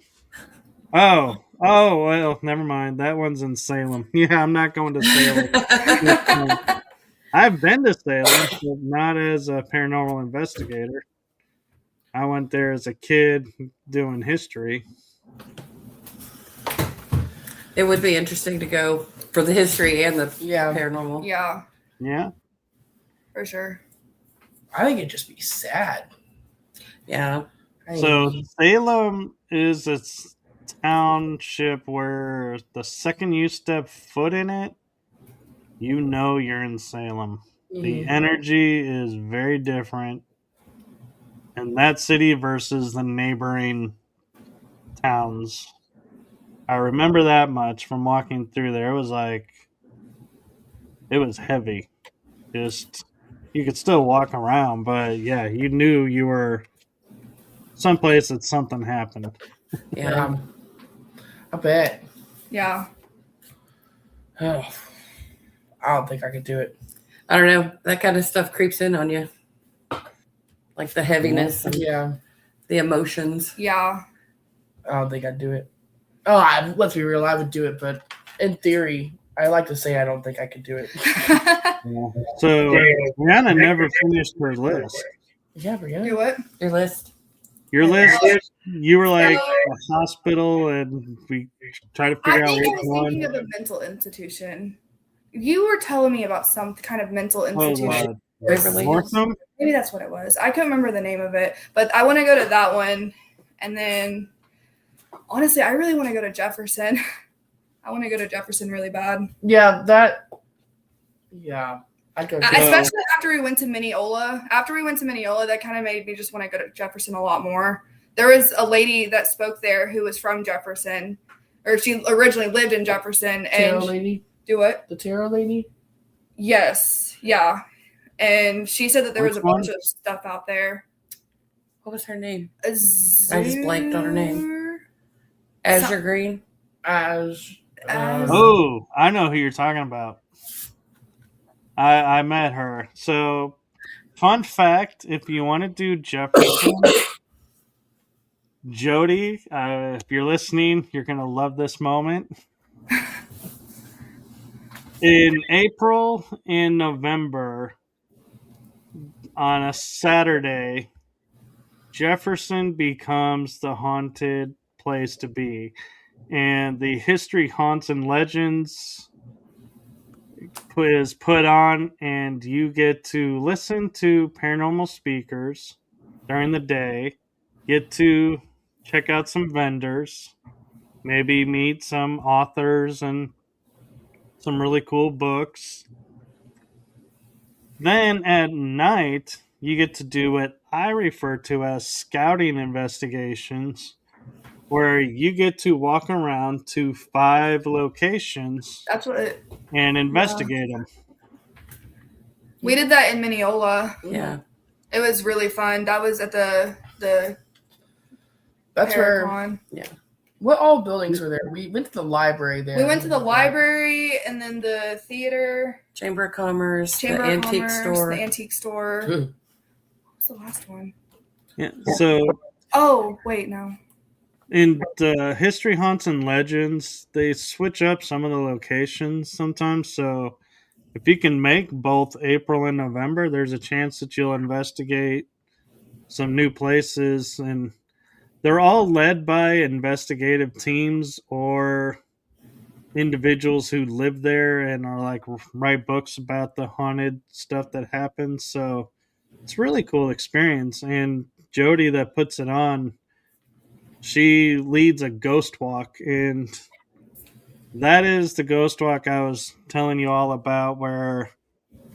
Oh, well, never mind. That one's in Salem. Yeah, I'm not going to Salem. I've been to Salem, but not as a paranormal investigator. I went there as a kid doing history. It would be interesting to go for the history and the paranormal. Yeah. Yeah. For sure. I think it'd just be sad. Yeah. So Salem is a township where the second you step foot in it, you know you're in Salem. The energy is very different. And that city versus the neighboring towns. I remember that much from walking through there. It was like, it was heavy. Just, you could still walk around, but yeah, you knew you were someplace that something happened. Yeah. I bet. Yeah. Oh, I don't think I could do it. I don't know. That kind of stuff creeps in on you. Like the heaviness and the emotions. Yeah. I don't think I'd do it. Let's be real, I would do it, but in theory, I like to say I don't think I could do it. So, Brianna never finished her list. Yeah, Brianna. Do what? Your list. Your list, you were like a hospital, and we try to figure I out think I which was one. thinking of a mental institution. You were telling me about some kind of mental institution. Beverly Hills. Northam? Maybe that's what it was. I couldn't remember the name of it, but I want to go to that one. And then, honestly, I really want to go to Jefferson. I want to go to Jefferson really bad. Yeah, I'd go. Especially after we went to Mineola. After we went to Mineola, that kind of made me just want to go to Jefferson a lot more. There was a lady that spoke there who was from Jefferson, or she originally lived in Jefferson. Tarot And lady? do what? The tarot lady? Yes. Yeah. And she said that there was a Which one? bunch of stuff out there. What was her name? I just blanked on her name. Azure Green. Oh, I know who you're talking about. I met her. So, fun fact, if you want to do Jefferson, Jody, if you're listening, you're going to love this moment. In April and November, on a Saturday, Jefferson becomes the haunted place to be. And the History, Haunts, and Legends is put on, and you get to listen to paranormal speakers during the day, get to check out some vendors, maybe meet some authors and some really cool books. Then at night, you get to do what I refer to as scouting investigations, where you get to walk around to 5 locations That's what it, and investigate them. we did that in Mineola. Yeah. It was really fun. That was at the That's where. Paracon. What all buildings were there? We went to the library there. We went to the library and then the theater, Chamber of Commerce, Chamber the of antique Commerce, store. the antique store. Hmm. What was the last one? Yeah. So Oh, wait, no. in the History, Haunts, and Legends, they switch up some of the locations sometimes. So if you can make both April and November, there's a chance that you'll investigate some new places. And they're all led by investigative teams or individuals who live there and are like write books about the haunted stuff that happens. So it's a really cool experience. And Jody that puts it on, she leads a ghost walk, and that is the ghost walk I was telling you all about, where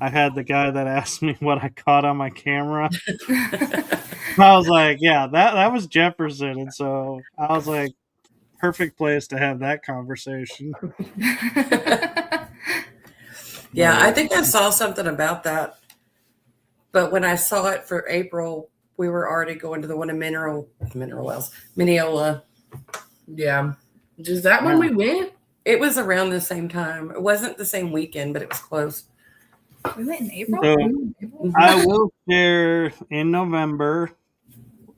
I had the guy that asked me what I caught on my camera. I was like, yeah, that was Jefferson. And so I was like, perfect place to have that conversation. Yeah, I think I saw something about that. But when I saw it for April, we were already going to the one in Mineola. Yeah. Is that when we went? It was around the same time. It wasn't the same weekend, but it was close. We went in April? So I will share in November.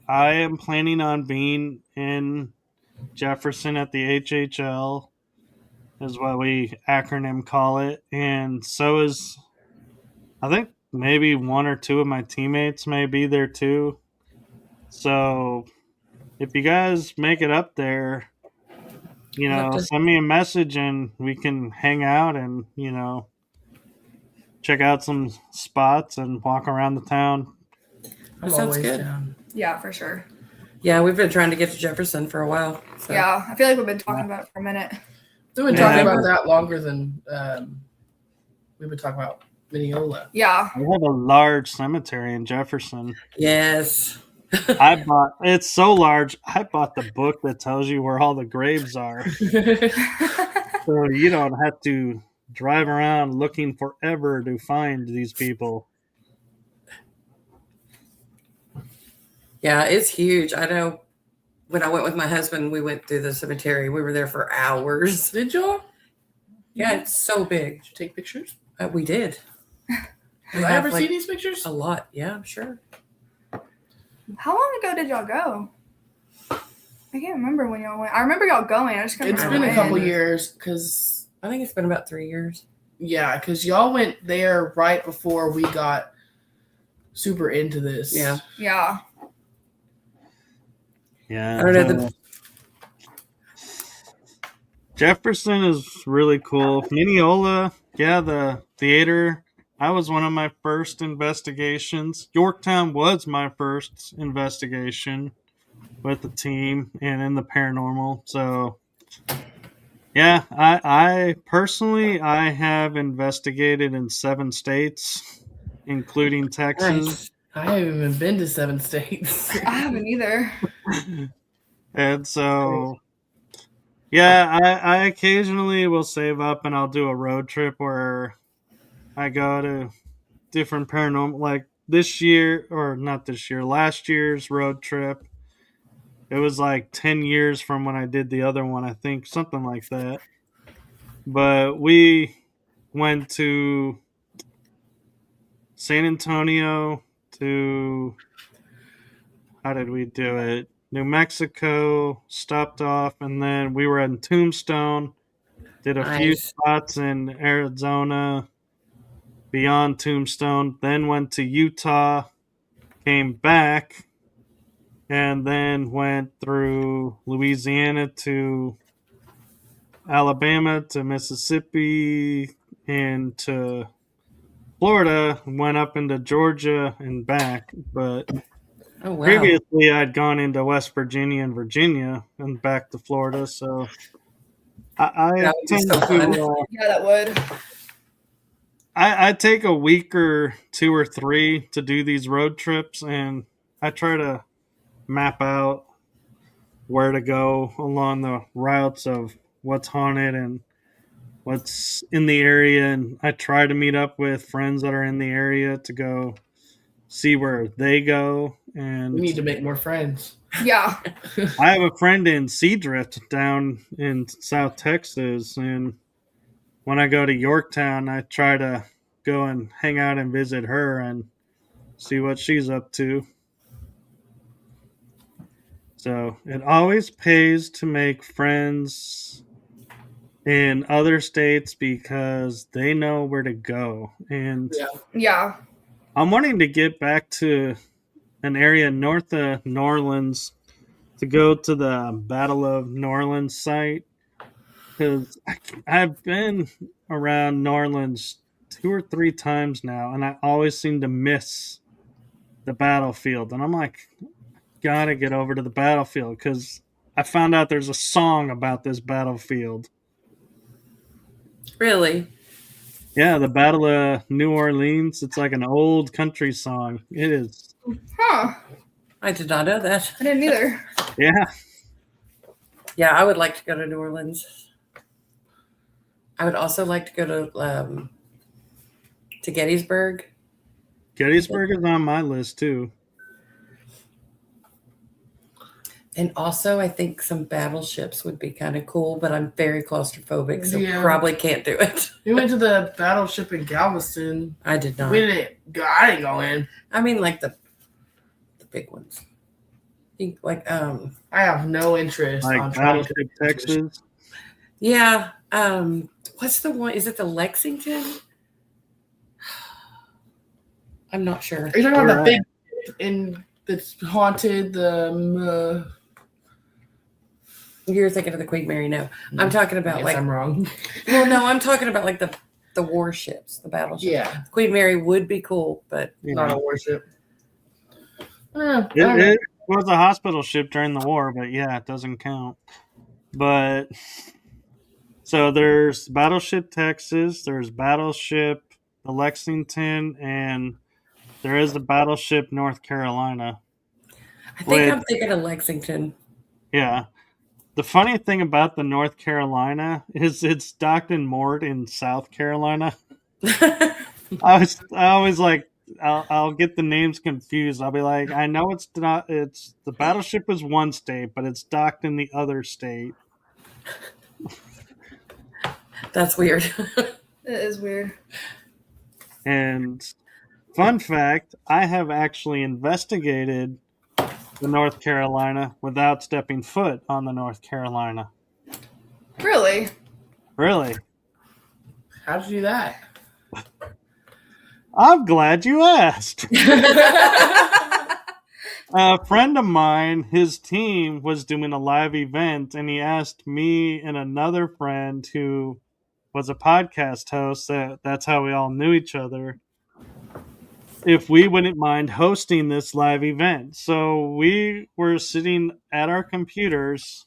I am planning on being in Jefferson at the HHL, is what we acronym call it. And so is, I think, maybe 1 or 2 of my teammates may be there too. So if you guys make it up there, send me a message and we can hang out and, check out some spots and walk around the town. That sounds good. Down. Yeah, for sure. Yeah, we've been trying to get to Jefferson for a while. So. Yeah, I feel like we've been talking about it for a minute. We've been talking about that longer than we've been talking about Mineola. Yeah. We have a large cemetery in Jefferson. Yes. It's so large, I bought the book that tells you where all the graves are. So you don't have to drive around looking forever to find these people. Yeah, it's huge. I know when I went with my husband, we went through the cemetery. We were there for hours. Did y'all? Yeah, it's so big. Did you take pictures? We did. Did I ever see these pictures? A lot. Yeah, I'm sure. How long ago did y'all go? I can't remember when y'all went. I remember y'all going. I just can't It's remember been a when. couple years because I think it's been about 3 years. Yeah, because y'all went there right before we got super into this. Yeah. Yeah. Yeah. I don't know. Jefferson is really cool. Mineola yeah, the theater, that was one of my first investigations. Yorktown was my first investigation with the team and in the paranormal. So yeah, I personally I have investigated in 7 states, including Texas. Nice. I haven't even been to 7 states. I haven't either. And so yeah, I occasionally will save up and I'll do a road trip where I go to different paranormal, like this year, or not this year, last year's road trip. It was like 10 years from when I did the other one, I think, something like that. But we went to San Antonio to, how did we do it? New Mexico, stopped off, and then we were in Tombstone, did a few Nice. spots in Arizona beyond Tombstone, then went to Utah, came back, and then went through Louisiana to Alabama to Mississippi and to Florida, went up into Georgia and back. But Oh wow. previously, I'd gone into West Virginia and Virginia and back to Florida. So I That would be tend so fun. to. Yeah, that would. I take a week or 2 or 3 to do these road trips, and I try to map out where to go along the routes of what's haunted and what's in the area. And I try to meet up with friends that are in the area to go see where they go. And We need to make more friends. Yeah. I have a friend in Seadrift down in South Texas, and when I go to Yorktown, I try to go and hang out and visit her and see what she's up to. So it always pays to make friends in other states because they know where to go. And Yeah. Yeah. I'm wanting to get back to an area north of New Orleans to go to the Battle of New Orleans site, because I've been around New Orleans 2 or 3 times now, and I always seem to miss the battlefield. And I'm like, gotta get over to the battlefield because I found out there's a song about this battlefield. Really? Yeah, the Battle of New Orleans. It's like an old country song. It is. Huh. I did not know that. I didn't either. Yeah. Yeah, I would like to go to New Orleans. I would also like to go to Gettysburg. Gettysburg is on my list too. And also, I think some battleships would be kind of cool, but I'm very claustrophobic, so Yeah. probably can't do it. We went to the battleship in Galveston. I did not. We didn't go. I didn't go in. I mean, like the big ones. Like I have no interest Like on trying to. Battleship Texas. yeah. What's the one? Is it the Lexington? I'm not sure. Are you talking about the Right. big in that's haunted? You're thinking of the Queen Mary. No, I'm talking about Yes, like. I'm wrong. Well, no, I'm talking about like the warships, the battleships. Yeah, Queen Mary would be cool, but not a warship. It was a hospital ship during the war, but yeah, it doesn't count. But so there's Battleship Texas, there's Battleship the Lexington, and there is the Battleship North Carolina. I think I'm thinking of Lexington. Yeah. The funny thing about the North Carolina is it's docked and moored in South Carolina. I always like I'll get the names confused. I'll be like, I know it's not. It's the battleship is one state, but it's docked in the other state. That's weird. It is weird. And fun fact, I have actually investigated the North Carolina without stepping foot on the North Carolina. Really? Really? How'd you do that? I'm glad you asked. A friend of mine, his team was doing a live event, and he asked me and another friend who was a podcast host, that's how we all knew each other, if we wouldn't mind hosting this live event. So we were sitting at our computers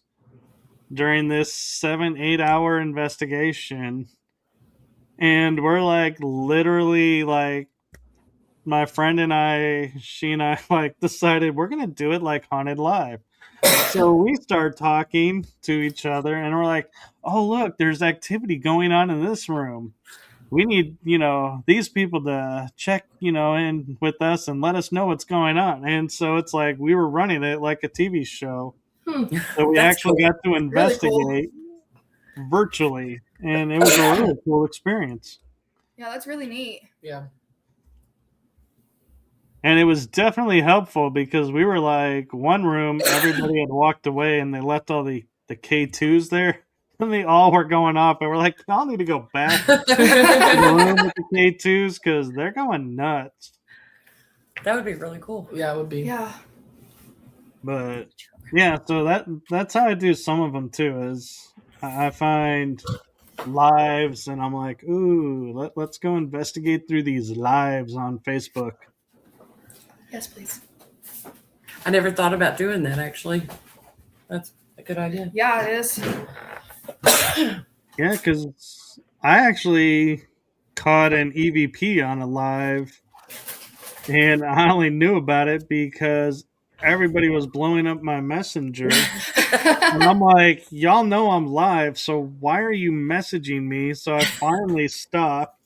during this 7-8 hour investigation, and we're like literally like my friend and she and I like decided we're gonna do it like Haunted Live. So we start talking to each other and we're like, oh look, there's activity going on in this room. We need, these people to check, in with us and let us know what's going on. And so it's like we were running it like a TV show. So we That's actually cool. got to investigate virtually, and it was a really cool experience. Yeah, that's really neat. Yeah. And it was definitely helpful because we were like one room, everybody had walked away and they left all the K2s there. And they all were going off. And we're like, y'all need to go back to the room with the K2s because they're going nuts. That would be really cool. Yeah, it would be. Yeah. But yeah, so that's how I do some of them too, is I find lives and I'm like, ooh, let's go investigate through these lives on Facebook. Yes, please. I never thought about doing that, actually. That's a good idea. Yeah, it is. Yeah, because I actually caught an EVP on a live, and I only knew about it because everybody was blowing up my messenger. And I'm like, y'all know I'm live, so why are you messaging me? So I finally stopped.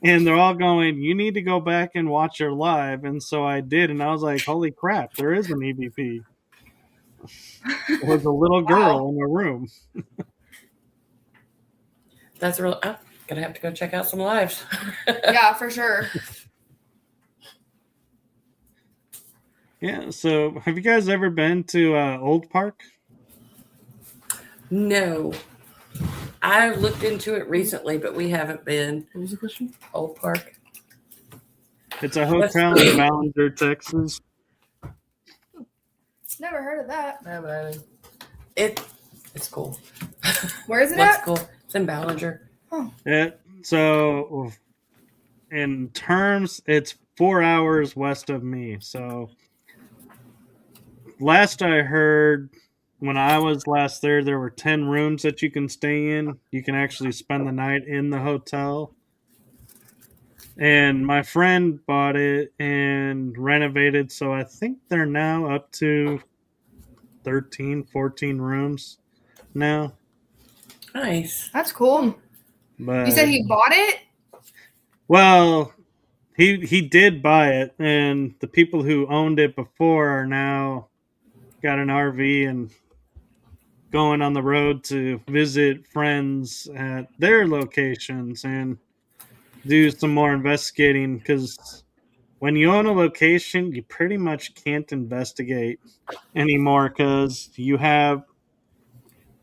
And they're all going, you need to go back and watch your live. And so I did. And I was like, holy crap, there is an EVP. It was a little girl in a room. That's real. I'm going to have to go check out some lives. Yeah, for sure. Yeah. So have you guys ever been to Old Park? No. I looked into it recently, but we haven't been. What was the question? Old Park. It's a hotel in Ballinger, Texas. Never heard of that. I haven't either. It's cool. Where is it What's at? cool? It's in Ballinger. So in terms, it's 4 hours west of me. So last I heard, when I was last there were 10 rooms that you can stay in. You can actually spend the night in the hotel. And my friend bought it and renovated, so I think they're now up to 13, 14 rooms now. Nice. That's cool. But You said he bought it? well, he did buy it, and the people who owned it before are now got an RV and going on the road to visit friends at their locations and do some more investigating, because when you own a location, you pretty much can't investigate anymore because you have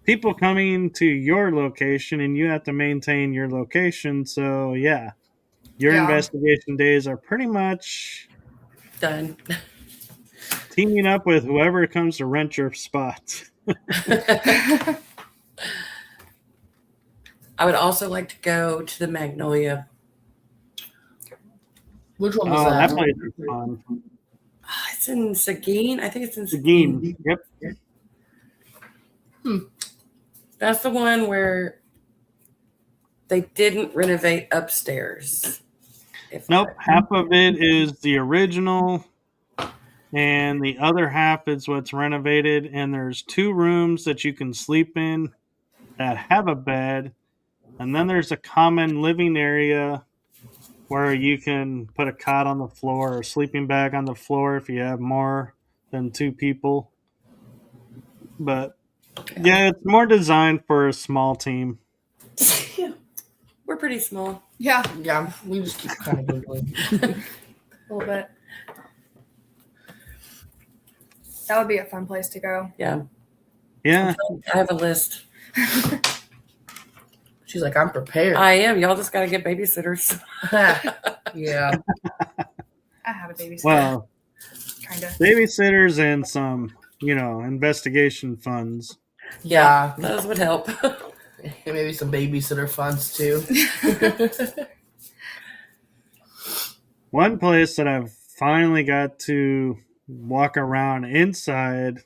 people coming to your location and you have to maintain your location. So yeah, your investigation days are pretty much Done. teaming up with whoever comes to rent your spot. I would also like to go to the Magnolia. Which one was Oh, that? that place is fun. It's in Seguin. I think it's in Seguin. Yep. That's the one where they didn't renovate upstairs. Nope. Half of it is the original, and the other half is what's renovated. And there's 2 rooms that you can sleep in that have a bed. And then there's a common living area where you can put a cot on the floor or a sleeping bag on the floor if you have more than 2 people. But yeah, it's more designed for a small team. We're pretty small. Yeah, Yeah, we just keep kind of dwindling. a little bit. That would be a fun place to go. Yeah. Yeah. I have a list. She's like, I'm prepared. I am. Y'all just got to get babysitters. Yeah. I have a babysitter. Well, Kind of. babysitters and some, investigation funds. Yeah. Those would help. And maybe some babysitter funds too. One place that I've finally got to walk around inside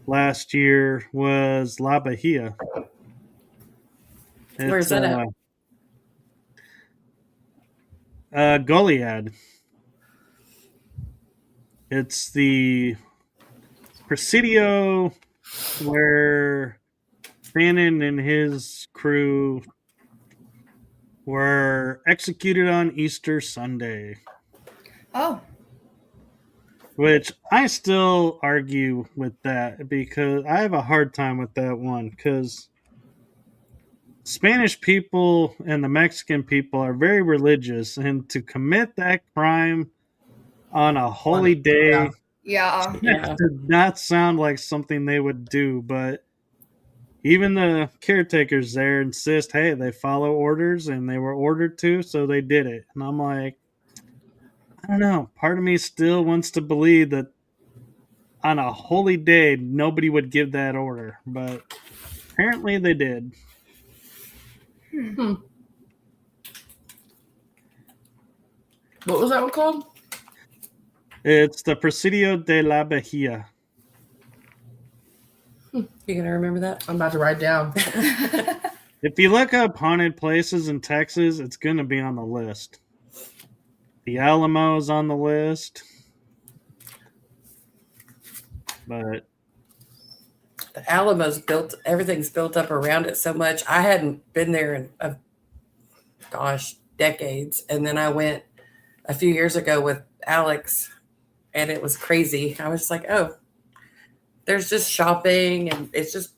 last year was La Bahia. Where's that at? Goliad. It's the Presidio where Shannon and his crew were executed on Easter Sunday. Oh. Which I still argue with that because I have a hard time with that one because Spanish people and the Mexican people are very religious, and to commit that crime on a holy day Yeah. did not sound like something they would do, but even the caretakers there insist, hey, they follow orders and they were ordered to, so they did it. And I'm like, I don't know. Part of me still wants to believe that on a holy day, nobody would give that order, but apparently they did. What was that one called? It's the Presidio de la Bahia. You gonna remember that? I'm about to write down. If you look up haunted places in Texas, it's going to be on the list. The Alamo is on the list. But The Alamo's built, everything's built up around it so much. I hadn't been there in, decades. And then I went a few years ago with Alex, and it was crazy. I was just like, oh, there's just shopping, and it's just,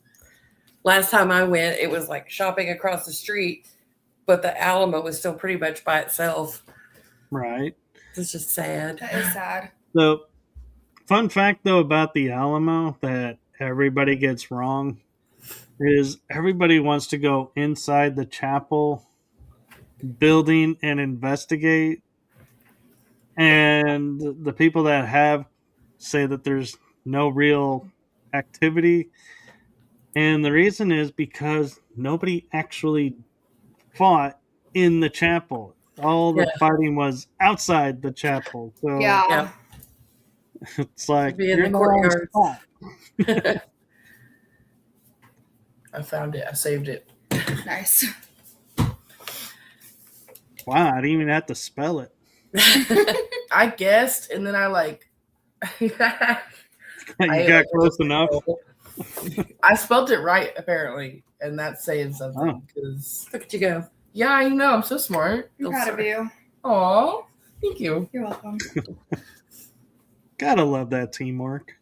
last time I went, it was like shopping across the street, but the Alamo was still pretty much by itself. right. It's just sad. That is sad. So, fun fact though about the Alamo that everybody gets wrong is everybody wants to go inside the chapel building and investigate, and the people that have say that there's no real activity, and the reason is because nobody actually fought in the chapel. All the fighting was outside the chapel. So Yeah. it's like Be in the you're wrong courtyard. spot. I found it. I saved it. Nice. Wow, I didn't even have to spell it. I guessed, and then I like. You got close enough. I spelled it right, apparently, and that's saying something. Because Look at you go. yeah, I know I'm so smart. I'm proud of you. Aw, thank you. You're welcome. Gotta love that teamwork.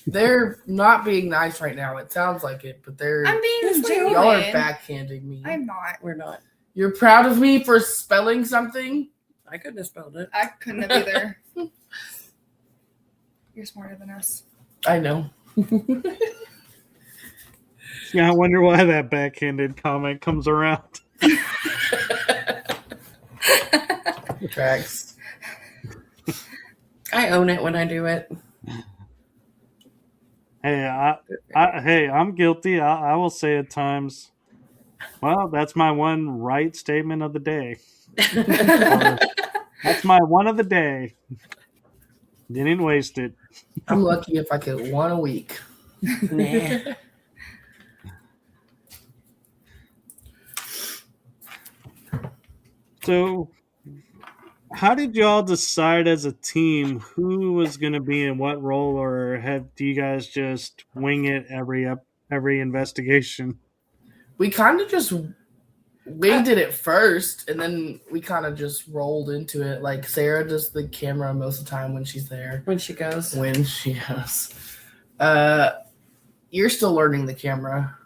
They're not being nice right now. It sounds like it, but they're I'm being Yes, we genuine. y'all are backhanding me. I'm not. We're not. You're proud of me for spelling something? I couldn't have spelled it. I couldn't have either. You're smarter than us. I know. Yeah, I wonder why that backhanded comment comes around. Tracks. I own it when I do it. Hey, I'm guilty. I will say at times, well, that's my one right statement of the day. Or, that's my one of the day. Didn't waste it. I'm lucky if I get one a week. Nah. So, how did y'all decide as a team who was going to be in what role, or do you guys just wing it every investigation? We kind of just winged it at first, and then we kind of just rolled into it. Like Sarah does the camera most of the time when she's there. When she goes. When she goes. You're still learning the camera.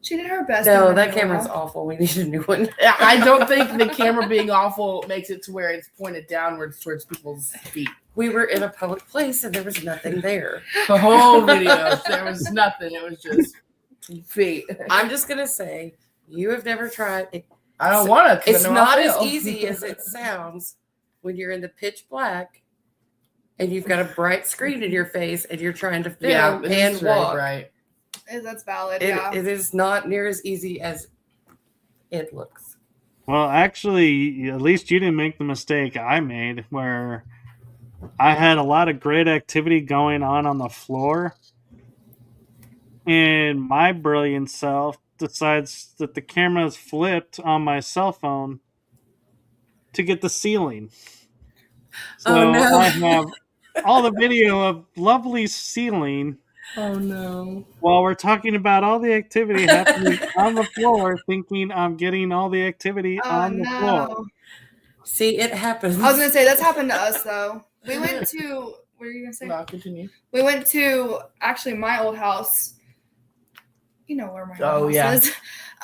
She did her best. No, in the that middle. camera's awful. We need a new one. I don't think the camera being awful makes it to where it's pointed downwards towards people's feet. We were in a public place and there was nothing there. The whole video, there was nothing. It was just feet. I'm just going to say, you have never tried it. I don't want to. It's not as easy as it sounds when you're in the pitch black and you've got a bright screen in your face and you're trying to film and it's walk. right. That's valid. It Yeah. is not near as easy as it looks. Well, actually, at least you didn't make the mistake I made, where I had a lot of great activity going on the floor, and my brilliant self decides that the camera is flipped on my cell phone to get the ceiling. So Oh, no. I have all the video of lovely ceiling Oh no. while we're talking about all the activity happening on the floor, thinking I'm getting all the activity Oh on the floor. no. See, it happens. I was gonna say that's happened to us though. We went to. What are you gonna say? No, continue. We went to actually my old house. You know where my old house is.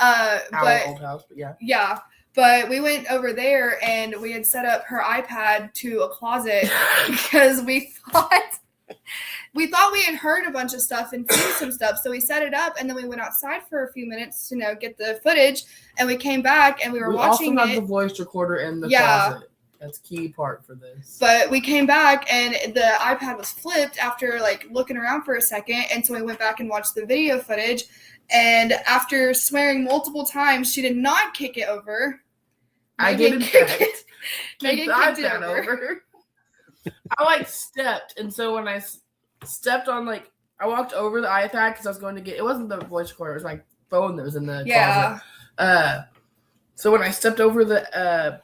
Our But old house, but yeah. yeah, but we went over there and we had set up her iPad to a closet because we thought we had heard a bunch of stuff and seen some stuff. So we set it up and then we went outside for a few minutes to get the footage, and we came back and we were watching also it. have the voice recorder in the Yeah. closet. That's key part for this. But we came back and the iPad was flipped after looking around for a second, and so we went back and watched the video footage. And after swearing multiple times, she did not kick it over. I Megan didn't kicked it. kick Megan the kicked it iPad over. I stepped, and so when I stepped on I walked over the iPad because I was going to get. It wasn't the voice recorder; it was my phone that was in the closet. So when I stepped over the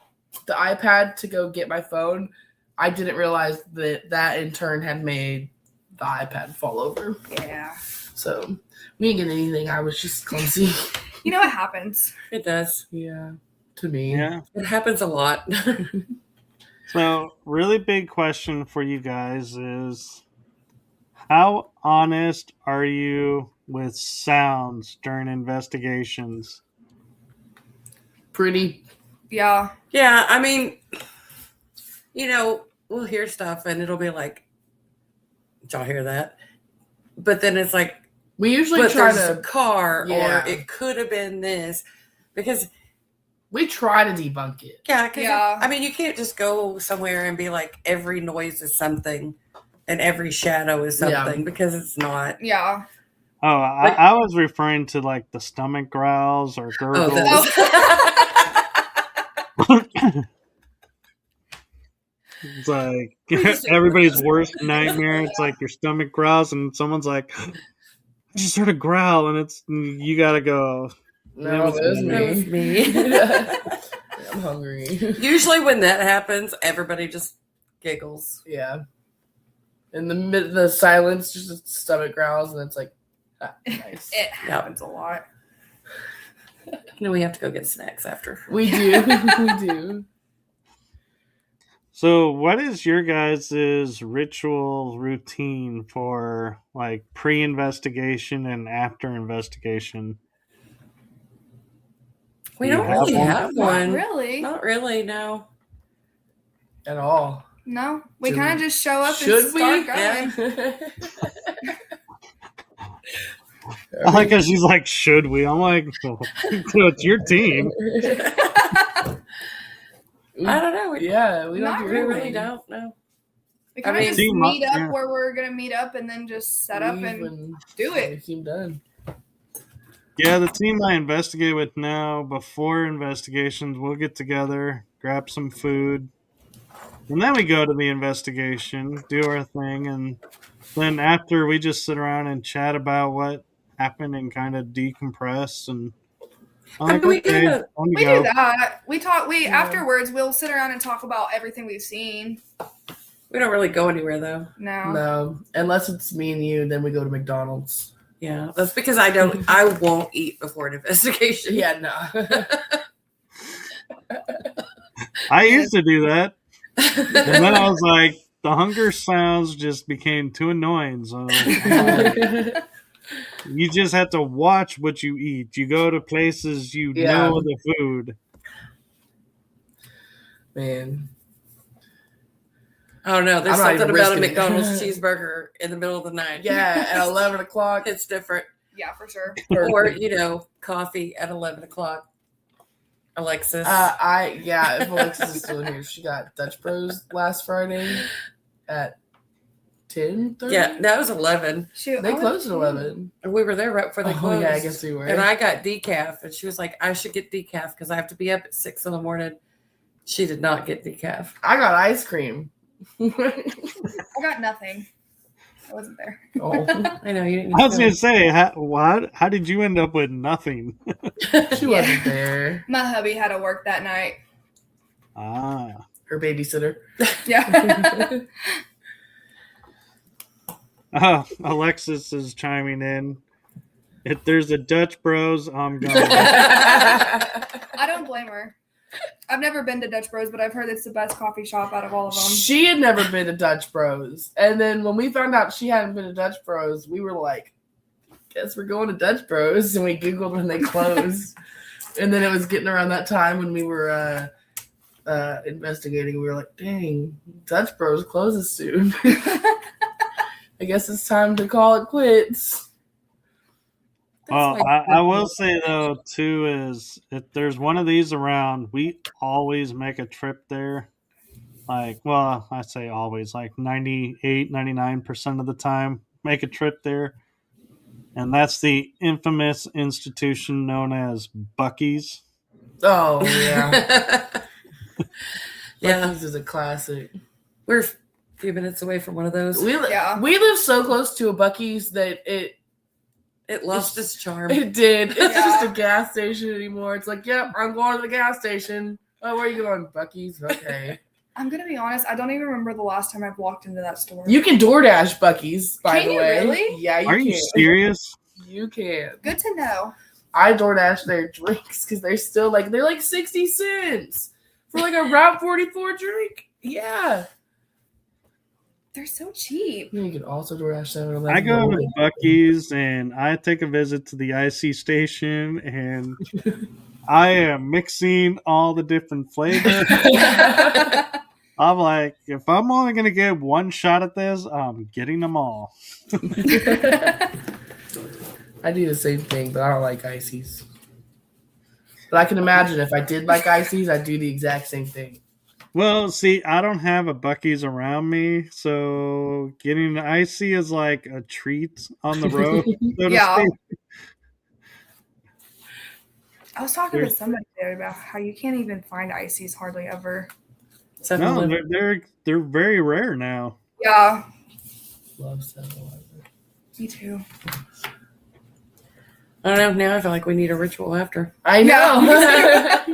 iPad to go get my phone, I didn't realize that in turn had made the iPad fall over. Yeah. So we didn't get anything. I was just clumsy. You know what happens? It does. Yeah. To me. Yeah. It happens a lot. So, really big question for you guys is, how honest are you with sounds during investigations? Pretty. Yeah. Yeah, I mean, we'll hear stuff and it'll be like, did y'all hear that? But then it's like, We usually but try there's to a car, Yeah. or it could have been this, because we try to debunk it. Yeah. I mean, you can't just go somewhere and be like every noise is something and every shadow is something, because it's not. Yeah. Oh, I was referring to the stomach growls or gurgles. It's like everybody's worst nightmare. It's like your stomach growls and someone's like, I just heard a growl, and you gotta go. No, That it was me. I'm hungry. Usually when that happens, everybody just giggles. Yeah. In the silence, just stomach growls, and it's like, nice. It happens a lot. We have to go get snacks after. We do. We do. So, what is your guys' ritual routine for pre-investigation and after investigation? We Do you don't really have have one. Really? Not really, no. At all. No. We Do kind of we- just show up Should and we? start going. Yeah. I like how she's like, should we? I'm like, well, it's your team. I don't know. We Yeah, we Not don't do really anything. don't know. We kind I of mean, just team meet up, up yeah. where we're going to meet up and then just set up Leave and do it. Team done. Yeah, the team I investigate with now, before investigations, we'll get together, grab some food, and then we go to the investigation, do our thing, and then after we just sit around and chat about what happened and kind of decompress. And I'm like, We okay, kinda- time to We go. do that. We talk. Yeah. Afterwards, we'll sit around and talk about everything we've seen. We don't really go anywhere though. No. No, unless it's me and you, then we go to McDonald's. Yeah, that's because I won't eat before an investigation. Yeah, no. I used to do that, and then I was like, the hunger sounds just became too annoying. So you just have to watch what you eat. You go to places you Yeah. know the food. Man. Oh no, there's I'm not something even about a risking it. McDonald's cheeseburger in the middle of the night. Yeah, at 11 o'clock. It's different. Yeah, for sure. Or, coffee at 11 o'clock. Alexis. If Alexis is still here, she got Dutch Bros last Friday at 10:30? Yeah, that was 11. Shoot, They closed at 11. And we were there right before they Oh, closed. yeah, I guess we were. And I got decaf, and she was like, I should get decaf because I have to be up at 6 in the morning. She did not get decaf. I got ice cream. I got nothing. I wasn't there. Oh, I know you didn't. I was going to say, how did you end up with nothing? she wasn't there. My hubby had to work that night. Ah. Her babysitter. Yeah. Alexis is chiming in. If there's a Dutch Bros, I'm going. I don't blame her. I've never been to Dutch Bros, but I've heard it's the best coffee shop out of all of them. She had never been to Dutch Bros. And then when we found out she hadn't been to Dutch Bros, we were like, guess we're going to Dutch Bros. And we Googled when they closed. And then it was getting around that time when we were investigating. We were like, dang, Dutch Bros closes soon. I guess it's time to call it quits. Well, I will say, though, too, is if there's one of these around, we always make a trip there. Like, well, I say always, like 98, 99% of the time, make a trip there. And that's the infamous institution known as Buc-ee's. Oh, yeah. Yeah. Buc-ee's is a classic. We're a few minutes away from one of those. We live so close to a Buc-ee's that It lost its charm. It did. It's Yeah. just a gas station anymore. It's like, yep, I'm going to the gas station. Oh, where are you going? Buc-ee's? Okay. I'm going to be honest. I don't even remember the last time I've walked into that store. You can DoorDash Buc-ee's, by Can the you way. really? Yeah, you Are can. you serious? You can. Good to know. I DoorDash their drinks because they're still they're like 60 cents for like a Route 44 drink. Yeah. They're so cheap. You can also DoorDash 7-Eleven. I go to Buc-ee's and I take a visit to the IC station and I am mixing all the different flavors. I'm like, if I'm only going to get one shot at this, I'm getting them all. I do the same thing, but I don't like ices. But I can imagine if I did like ices, I'd do the exact same thing. Well, see, I don't have a Buc-ee's around me, so getting an icy is like a treat on the road, so to Yeah. speak. I was talking to somebody there about how you can't even find ices hardly ever. No, they're very rare now. Yeah. Love 7-Eleven. Me too. I don't know. Now I feel like we need a ritual after. I know. Yeah.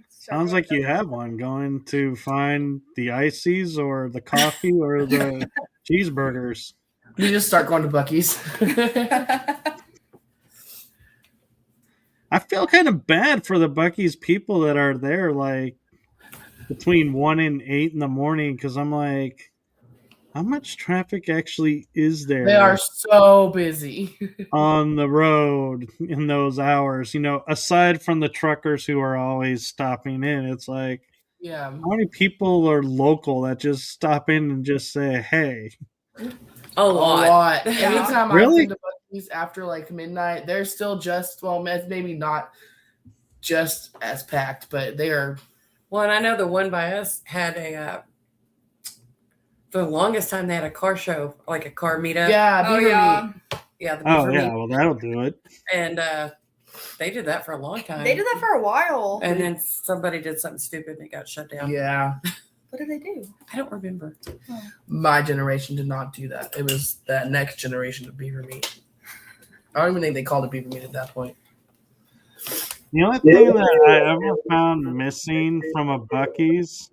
Sounds like you have one going to find the ices or the coffee or the cheeseburgers. You just start going to Buc-ee's. I feel kind of bad for the Buc-ee's people that are there, like between 1 and 8 in the morning, because I'm like, how much traffic actually is there? They are so busy. On the road in those hours, aside from the truckers who are always stopping in. It's like, Yeah. how many people are local that just stop in and just say, hey? A lot. Yeah. Anytime Really? I've been to Buc-ee's after like midnight, they're still maybe not just as packed, but they are. Well, and I know the one by us had for the longest time they had a car show, like a car meetup. Yeah, Oh, beaver yeah. meat. Yeah, the Oh, beaver yeah, meat. well, that'll do it. And they did that for a long time. They did that for a while. And then somebody did something stupid and it got shut down. Yeah. What did they do? I don't remember. My generation did not do that. It was that next generation of beaver meat. I don't even think they called it beaver meat at that point. The only thing that I ever found missing from a Buc-ee's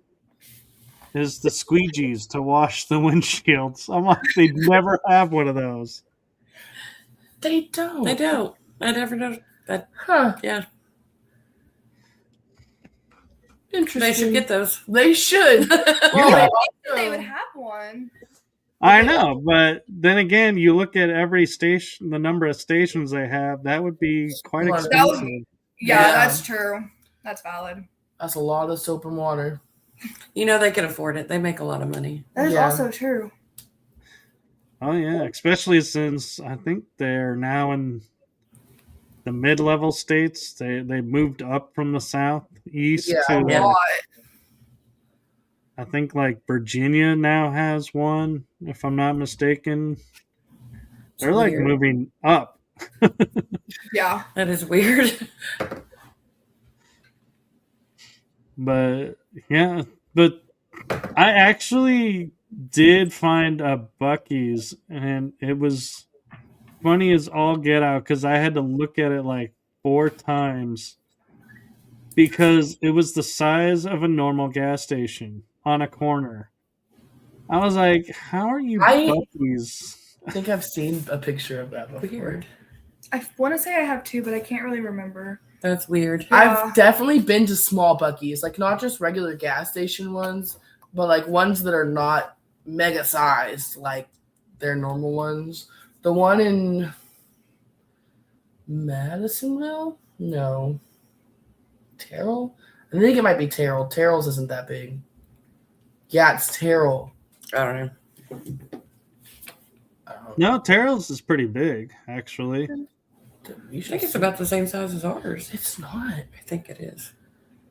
is the squeegees to wash the windshields. I'm like, they never have one of those. They don't. They don't. I never know that. Huh. Yeah. Interesting. They should get those. They should. Yeah. They would have one. I know, but then again, you look at every station, the number of stations they have, that would be quite That would expensive. Yeah, Yeah. that's true. That's valid. That's a lot of soap and water. You know they can afford it. They make a lot of money. That is Yeah. also true. Oh, yeah, especially since I think they're now in the mid-level states. They moved up from the southeast Yeah. to Yeah. A lot. I think like Virginia now has one, if I'm not mistaken. It's They're like weird. moving up. Yeah. That is weird. But yeah, but I actually did find a Bucky's, and it was funny as all get out because I had to look at it like 4 times because it was the size of a normal gas station on a corner. I was like, how are you I Bucky's? think I've seen a picture of that before. Weird. I want to say I have two, but I can't really remember. That's weird. Yeah. I've definitely been to small Bucky's, like not just regular gas station ones, but like ones that are not mega sized, like their normal ones. The one in Madisonville? No. Terrell? I think it might be Terrell. Terrell's isn't that big. Yeah, it's Terrell. I don't know. No, Terrell's is pretty big, actually. You I should think it's see- about the same size as ours. It's not. I think it is.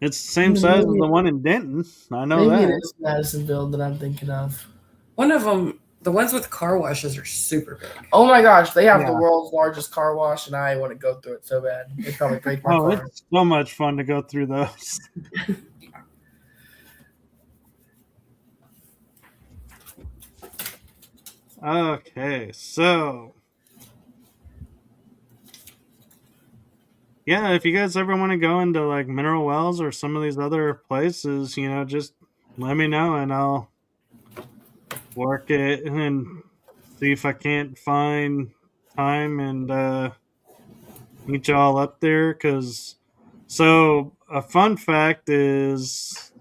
It's the same size as Maybe- the one in Denton. I know Maybe it that. is Madisonville that I'm thinking of. One of them, the ones with car washes, are super big. Oh my gosh, they have the Yeah. world's largest car wash, and I want to go through it so bad. It'd probably break my Oh, car. it's so much fun to go through those. Okay, so yeah, if you guys ever want to go into like Mineral Wells or some of these other places, just let me know and I'll work it and see if I can't find time and meet y'all up there. So a fun fact is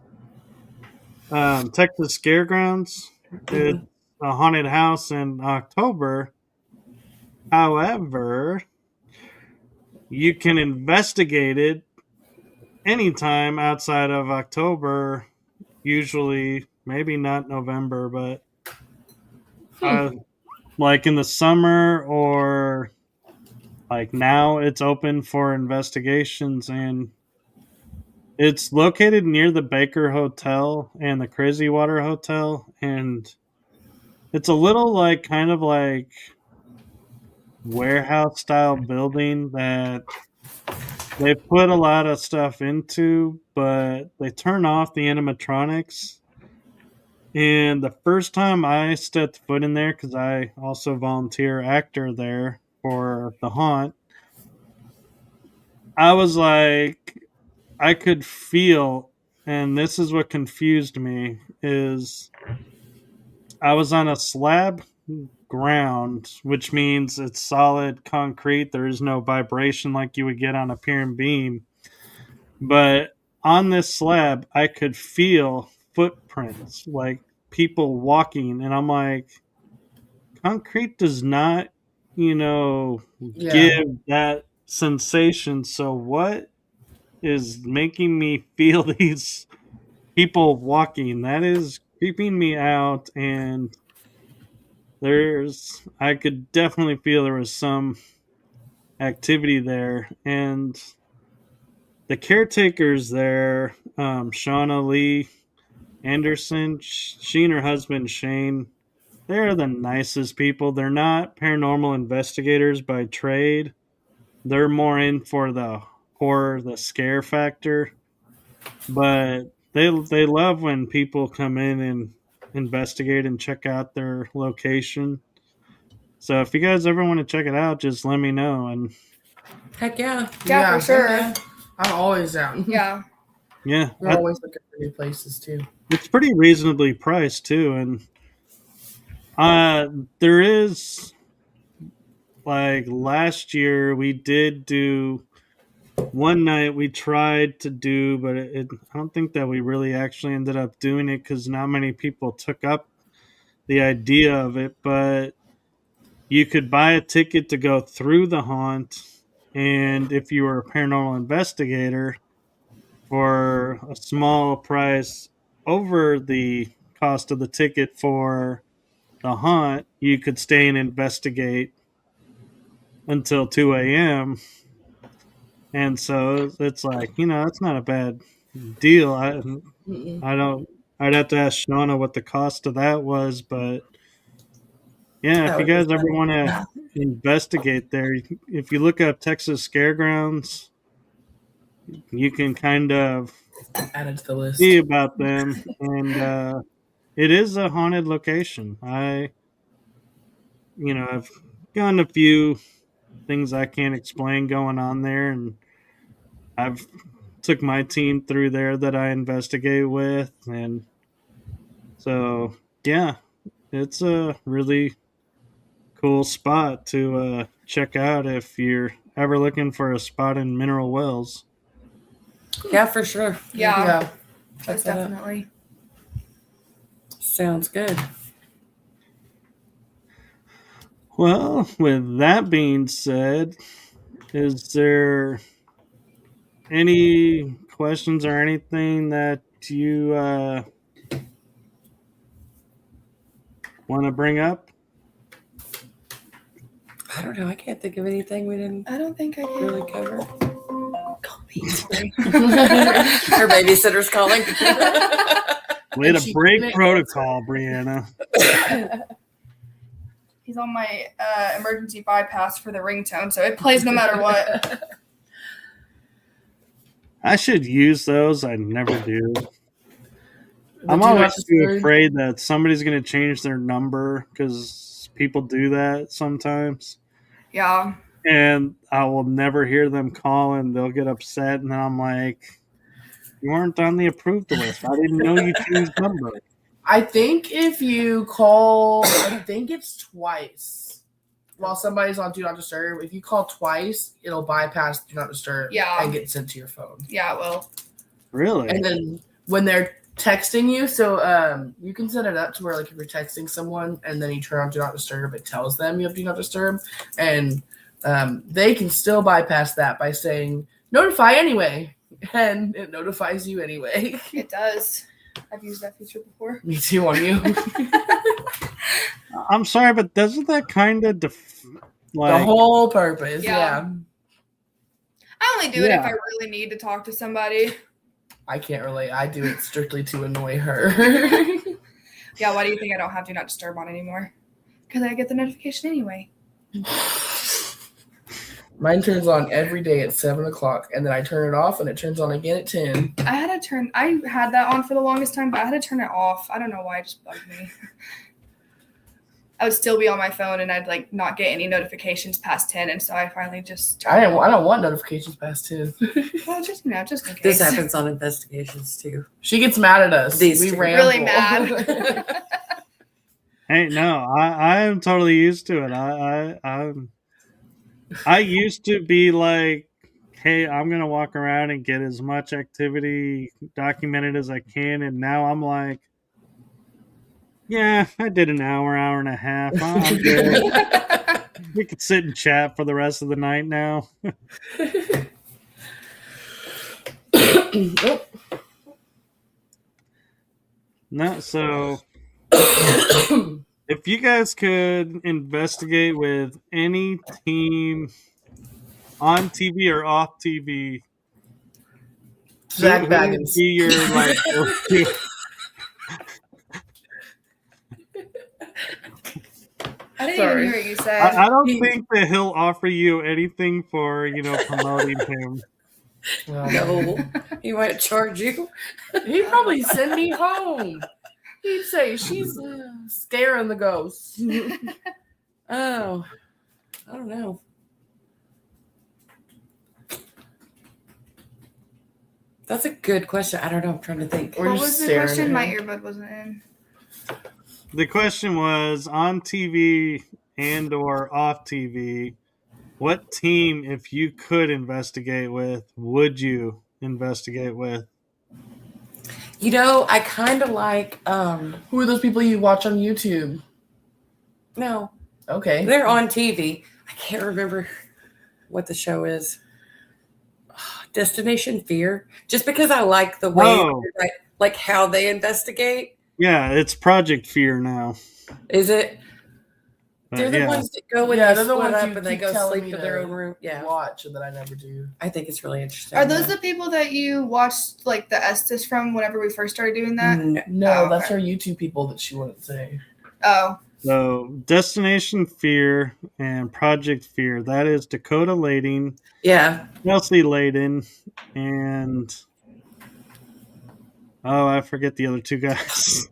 Texas Scaregrounds. It's a haunted house in October. However, you can investigate it anytime outside of October, usually, maybe not November, but like in the summer or like now it's open for investigations, and it's located near the Baker Hotel and the Crazy Water Hotel, and it's a little like kind of like warehouse style building that they put a lot of stuff into, but they turn off the animatronics. And the first time I stepped foot in there, because I also volunteer actor there for the haunt, I was like, I could feel, and this is what confused me, is I was on a slab ground, which means it's solid concrete. There is no vibration like you would get on a pier and beam. But on this slab, I could feel footprints, like people walking. And I'm like, concrete does not, give that sensation. So what is making me feel these people walking? That is creeping me out. And I could definitely feel there was some activity there. And the caretakers there, Shauna Lee Anderson, she and her husband Shane, they're the nicest people. They're not paranormal investigators by trade. They're more in for the horror, the scare factor. But they love when people come in and investigate and check out their location. So if you guys ever want to check it out, just let me know. And Heck yeah. Yeah, for sure. yeah. I'm always down. Yeah. yeah, We're always looking for new places too. it's pretty reasonably priced too. And there is, like last year we did do one night we tried to do, but I don't think that we really actually ended up doing it because not many people took up the idea of it. But you could buy a ticket to go through the haunt, and if you were a paranormal investigator, for a small price over the cost of the ticket for the haunt, you could stay and investigate until 2 a.m. And so it's like, it's not a bad deal. I I'd have to ask Shauna what the cost of that was, but yeah, That if you would be guys ever fun. want to investigate there, if you look up Texas Scaregrounds, you can kind of Add it to the list. see about them, and it is a haunted location. I've gotten a few things I can't explain going on there, and I've took my team through there that I investigate with, and so yeah, it's a really cool spot to check out if you're ever looking for a spot in Mineral Wells. Yeah, for sure. Yeah, Check that's that out. definitely. Sounds good. Well, with that being said, is there any questions or anything that you want to bring up? I don't know. I can't think of anything we didn't I don't think I can. really cover. Call me. Sorry. Her babysitter's calling. Way And to she break didn't protocol, Brianna. He's on my emergency bypass for the ringtone, so it plays no matter what. I should use those. I never do. The I'm do not always too disturb. afraid that somebody's going to change their number because people do that sometimes. Yeah. And I will never hear them call and they'll get upset. And I'm like, you weren't on the approved list. I didn't know you changed number. I think if you call, I think it's twice while somebody's on Do Not Disturb. If you call twice, it'll bypass Do Not Disturb and get sent to your phone. Yeah, well. Really? And then when they're texting you, so you can set it up to where, like, if you're texting someone and then you turn on Do Not Disturb, it tells them you have Do Not Disturb. And they can still bypass that by saying, notify anyway. And it notifies you anyway. It does. I've used that feature before. Me too on you. I'm sorry, but doesn't that kind of The whole purpose, yeah. I only do it if I really need to talk to somebody. I can't relate. I do it strictly to annoy her. Yeah, why do you think I don't have Do Not Disturb on anymore? Because I get the notification anyway. Mine turns on every day at 7 o'clock, and then I turn it off, and it turns on again at 10. I had that on for the longest time, but I had to turn it off. I don't know why, it just bugged me. I would still be on my phone, and I'd like not get any notifications past 10, and so I finally just. I don't want notifications past 10. Well, just in case. This happens on investigations too. She gets mad at us. These we two. ramble. Really mad. Hey, no, I am totally used to it. I used to be like, hey, I'm going to walk around and get as much activity documented as I can. And now I'm like, yeah, I did an hour and a half. I'm good. We could sit and chat for the rest of the night now. No, so if you guys could investigate with any team on TV or off TV, Zach who would Baggins. be your like go-to? I didn't Sorry. even hear what you said. I don't think that he'll offer you anything for promoting him. No, he might charge you. He'd probably send me home. He'd say, she's scaring the ghosts. Oh, I don't know. That's a good question. I don't know. I'm trying to think. Or What just was the staring question? at My him. earbud wasn't in. The question was on TV and or off TV, what team, if you could investigate with, would you investigate with? I kind of like. Who are those people you watch on YouTube? No, Okay. they're on TV. I can't remember what the show is. Destination Fear. Just because I like the way, like how they investigate. Yeah, it's Project Fear now. Is it? But They're the yeah, ones that go when Yeah, they they're the split ones up you and they keep go telling sleep me in their to own room. Yeah, watch and that I never do. I think it's really interesting. Are those the people that you watched like the Estes from whenever we first started doing that? No. No, Oh, that's okay. her YouTube people that she wouldn't say. Oh, so Destination Fear and Project Fear. That is Dakota Lading, Yeah. Chelsea Layden, and I forget the other two guys.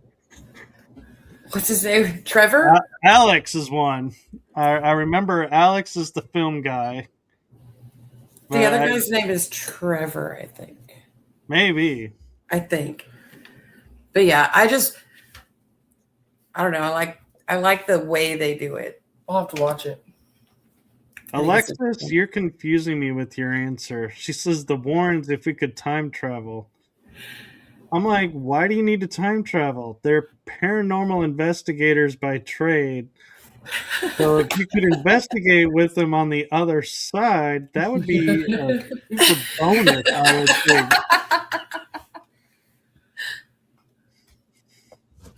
What's his name? Trevor? Alex is one. I remember Alex is the film guy. The other guy's name is Trevor, I think. Maybe. I think. But yeah, I don't know. I like the way they do it. I'll have to watch it. Alexis, you're confusing me with your answer. She says the Warrens if we could time travel. I'm like, why do you need to time travel? They're paranormal investigators by trade. So if you could investigate with them on the other side, that would be a super bonus, I would think.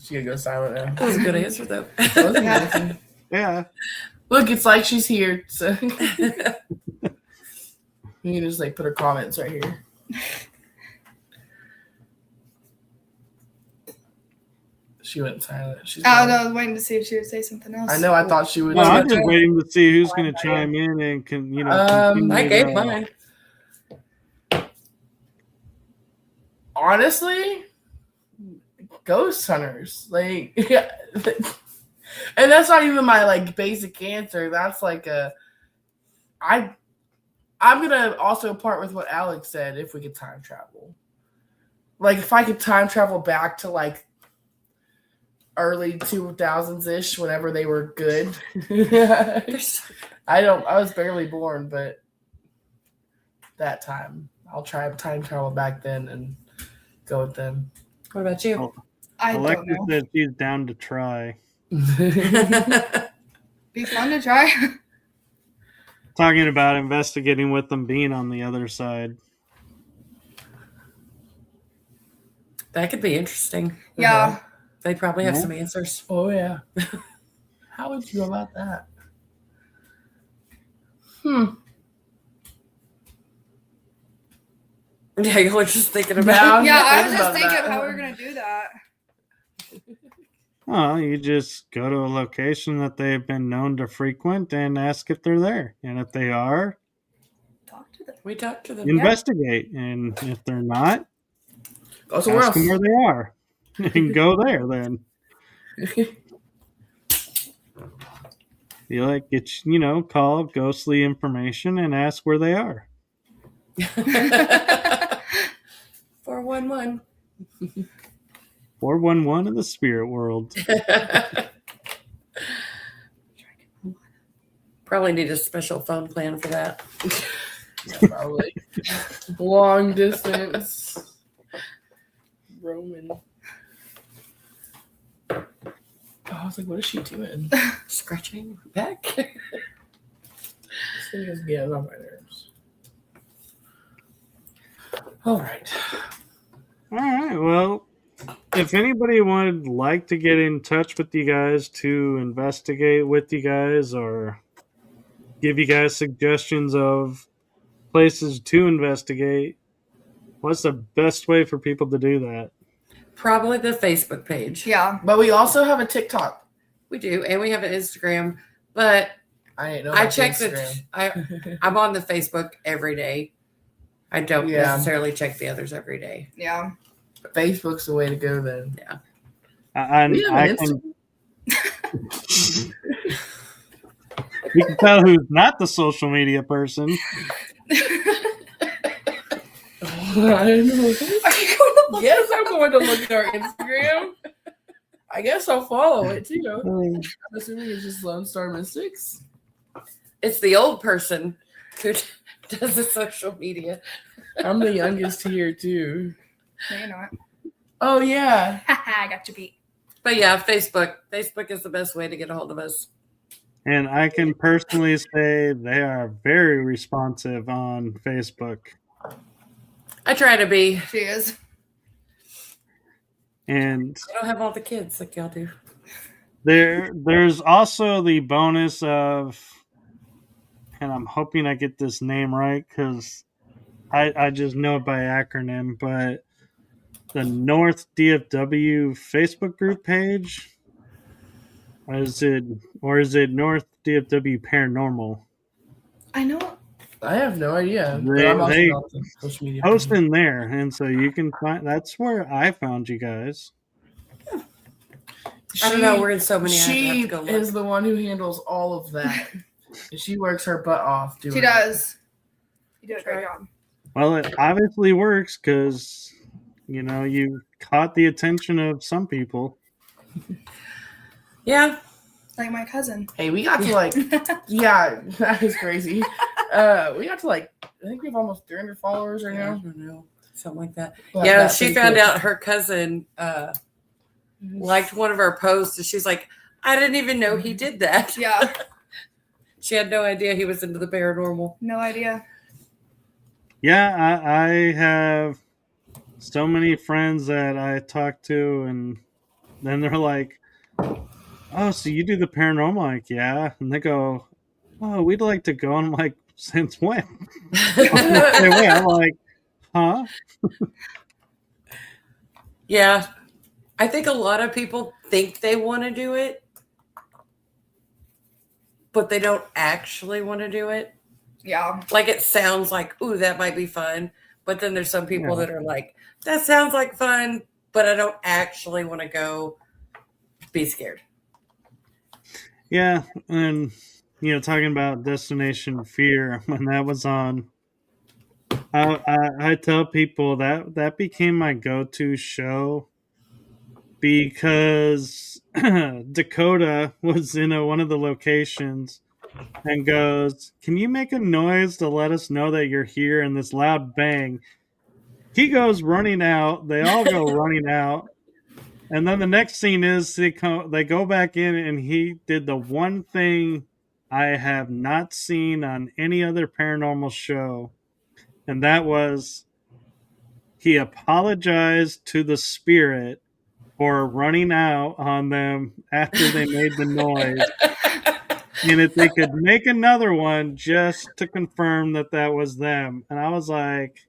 She gonna go silent now. That was a good answer, though. That was amazing. Yeah. Look, it's like she's here. So you can just like put her comments right here. She went silent. She's I gone. was waiting to see if she would say something else. I know. I thought she would. Well, I'm Yeah. just waiting to see who's going to chime in and can, continue I gave to- mine. Honestly, ghost hunters, like, and that's not even my like basic answer. That's like I'm gonna also part with what Alex said. If we could time travel, like if I could time travel back to like early 2000s ish, whenever they were good. I was barely born, but that time I'll try time travel back then and go with them. What about you? Oh. I don't Alexis know. said she's down to try. Be fun to try. Talking about investigating with them being on the other side. That could be interesting. Yeah. They probably have Yeah. some answers. Oh yeah. How would you go about that? Yeah, you were just thinking Yeah, about. Yeah, I was thinking just about thinking that. of how we were gonna do that. Oh, you just go to a location that they've been known to frequent and ask if they're there. And if they are, Talk to them. We talked to them. Yeah. investigate. And if they're not, Go somewhere ask them where else. they are. And go there then. You like get call ghostly information and ask where they are. 411. 411 in the spirit world. Probably need a special phone plan for that. Yeah, probably. Long distance. Roman. Oh, I was like, what is she doing? Scratching back. This thing is getting on my nerves. All right. All right. Well, if anybody would like to get in touch with you guys to investigate with you guys or give you guys suggestions of places to investigate, what's the best way for people to do that? Probably the Facebook page. Yeah. But we also have a TikTok. We do, and we have an Instagram. But I ain't know. I about check Instagram. I'm on the Facebook every day. I don't Yeah. necessarily check the others every day. Yeah. Facebook's the way to go then. We have I an can, Instagram. you can tell who's not the social media person. I know. Are you going to look? Yes, I'm going to look at our Instagram. I guess I'll follow it too. I'm assuming it's just Lone Star Mystics. It's the old person who does the social media. I'm the youngest here too. No, you're not. Oh yeah. I got you beat. But yeah, Facebook. Facebook is the best way to get a hold of us. And I can personally say they are very responsive on Facebook. I try to be. She is. And I don't have all the kids like y'all do. There's also the bonus of, and I'm hoping I get this name right because I just know it by acronym, but the North DFW Facebook group page, or is it North DFW Paranormal? I know. I have no idea, but I'm also They not the social media. post person. in there, and so you can find. That's where I found you guys. I don't know. We're in so many. I She have to go look. is the one who handles all of that. And she works her butt off doing She does. You do a great job. Well, it obviously works because you caught the attention of some people. Yeah. Like my cousin. Hey, we got to yeah, that is crazy. We got to I think we have almost 300 followers right I now. don't know. Something like that. But Yeah, that's she pretty found cool. out her cousin liked one of our posts, and she's like, I didn't even know he did that. Yeah. She had no idea he was into the paranormal. No idea. Yeah, I have so many friends that I talk to, and then they're like, "Oh, so you do the paranormal?" I'm like, yeah, and they go, "Oh, we'd like to go." And I'm like, "Since when?" I'm like, "Huh?" Yeah. I think a lot of people think they want to do it, but they don't actually want to do it. Yeah. Like it sounds like, ooh, that might be fun. But then there's some people Yeah. that are like, that sounds like fun, but I don't actually want to go be scared. Yeah, and talking about Destination Fear, when that was on, I tell people that became my go-to show because Dakota was in one of the locations and goes, "Can you make a noise to let us know that you're here?" And this loud bang. He goes running out. They all go running out. And then the next scene is they go back in, and he did the one thing I have not seen on any other paranormal show, and that was he apologized to the spirit for running out on them after they made the noise. And if they could make another one just to confirm that was them. And I was like,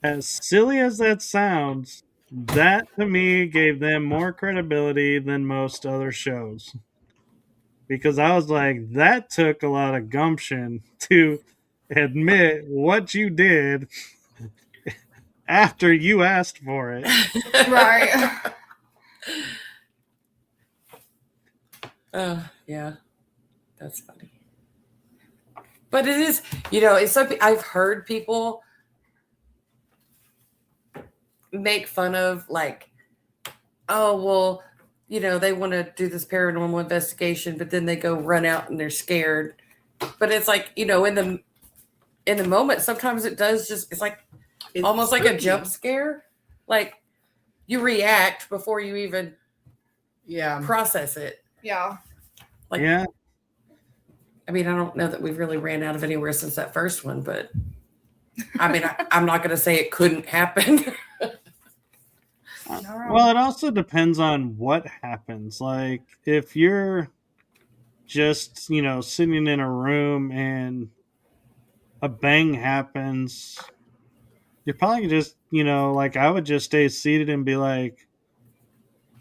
as silly as that sounds, that to me gave them more credibility than most other shows. Because I was like, that took a lot of gumption to admit what you did after you asked for it. Right. Oh, yeah. That's funny. But it is, it's something I've heard people make fun of, like, oh, well, they want to do this paranormal investigation, but then they go run out and they're scared. But it's like, in the moment, sometimes it does it's like almost like a jump scare. Like you react before you even process it. Yeah. Like, yeah. I mean, I don't know that we've really ran out of anywhere since that first one, but I mean, I'm not going to say it couldn't happen. Well, it also depends on what happens. Like, if you're just, sitting in a room and a bang happens, you're probably just, like, I would just stay seated and be like,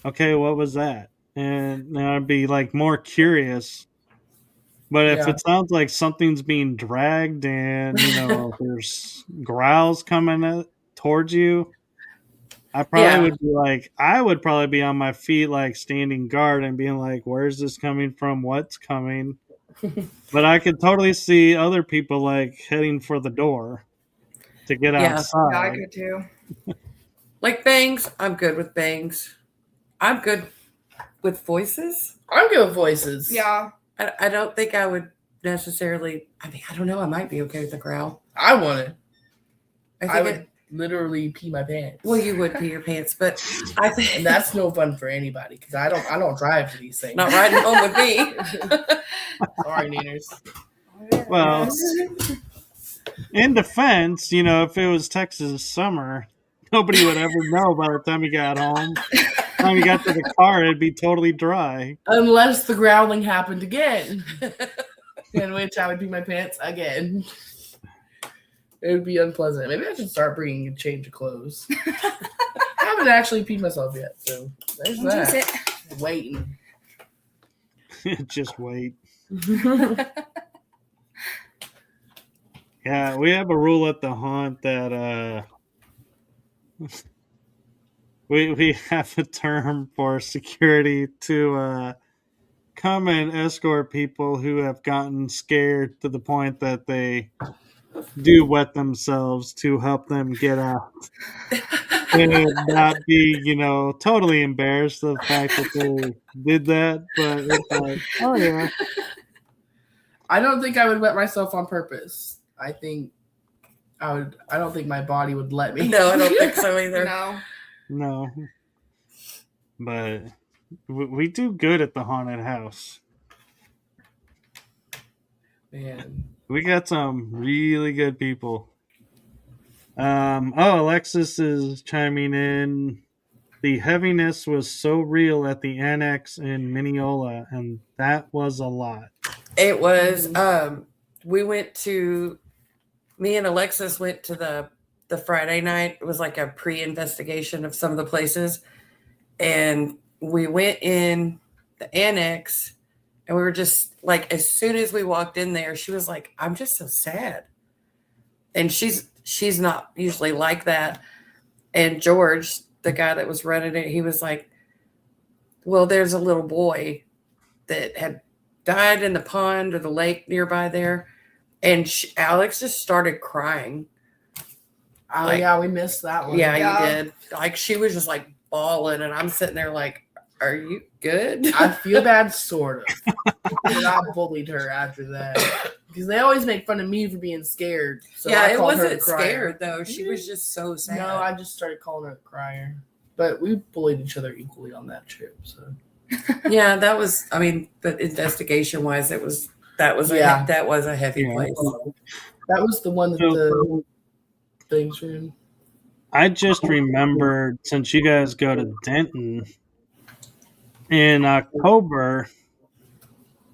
okay, what was that? And I'd be, like, more curious. But if it sounds like something's being dragged and, there's growls coming towards you, I would probably be on my feet, like standing guard and being like, where's this coming from? What's coming? But I could totally see other people like heading for the door to get outside. Yeah, I could too. Like bangs, I'm good with bangs. I'm good with voices. I'm good with voices. Yeah. I don't think I would necessarily. I mean, I don't know. I might be okay with the growl. I want it. I would literally pee my pants. Well, you would pee your pants, but I think and that's no fun for anybody because I don't drive to these things. Not riding home with me. Sorry, Neaners. Well, in defense, if it was Texas summer, nobody would ever know by the time you got home. time you got to the car, it'd be totally dry. Unless the growling happened again, in which I would pee my pants again. It would be unpleasant. Maybe I should start bringing a change of clothes. I haven't actually peed myself yet, so there's that. Waiting. Just wait. Yeah, we have a rule at the haunt that we have a term for security to come and escort people who have gotten scared to the point that they do wet themselves to help them get out and not be, totally embarrassed of the fact that they did that. But it's like, oh yeah. I don't think I would wet myself on purpose. I don't think my body would let me. No, I don't think so either. No. But we do good at the haunted house. Man. We got some really good people. Alexis is chiming in. The heaviness was so real at the annex in Mineola, and that was a lot. It was. Me and Alexis went to the Friday night. It was like a pre-investigation of some of the places, and we went in the annex, and we were just like, as soon as we walked in there, she was like, "I'm just so sad," and she's not usually like that. And George, the guy that was running it, he was like, "Well, there's a little boy that had died in the pond or the lake nearby there." And Alex just started crying. Oh, yeah, we missed that one. Yeah, you did. Like, she was just like bawling, and I'm sitting there like, are you good? I feel bad, sort of. I bullied her after that. Because they always make fun of me for being scared. So yeah, it wasn't scared, though. She was just so sad. No, I just started calling her a crier. But we bullied each other equally on that trip. So yeah, that was, but investigation-wise, that was a heavy place. That was the one that the things were in. I just remembered, since you guys go to Denton, in October,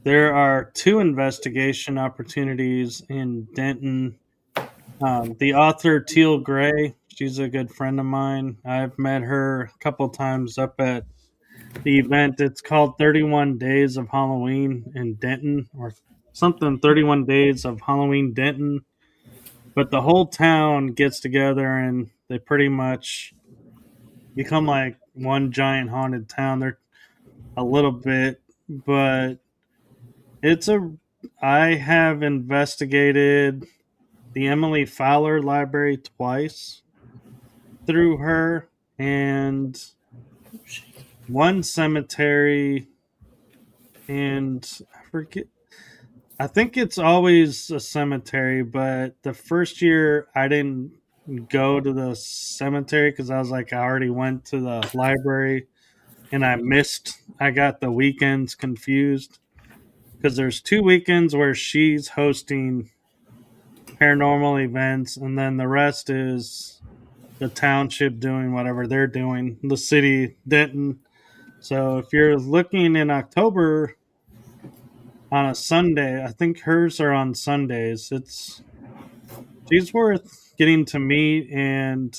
there are 2 investigation opportunities in Denton. The author Teal Gray, she's a good friend of mine. I've met her a couple times up at the event. It's called 31 Days of Halloween in Denton, or something, 31 Days of Halloween Denton. But the whole town gets together and they pretty much become like one giant haunted town. They're a little bit, but I have investigated the Emily Fowler Library twice through her, and one cemetery, and I think it's always a cemetery, but the first year I didn't go to the cemetery because I was like, I already went to the library and I got the weekends confused because there's 2 weekends where she's hosting paranormal events, and then the rest is the township doing whatever they're doing, the city, Denton. So if you're looking in October on a Sunday, I think hers are on Sundays. She's worth getting to meet, and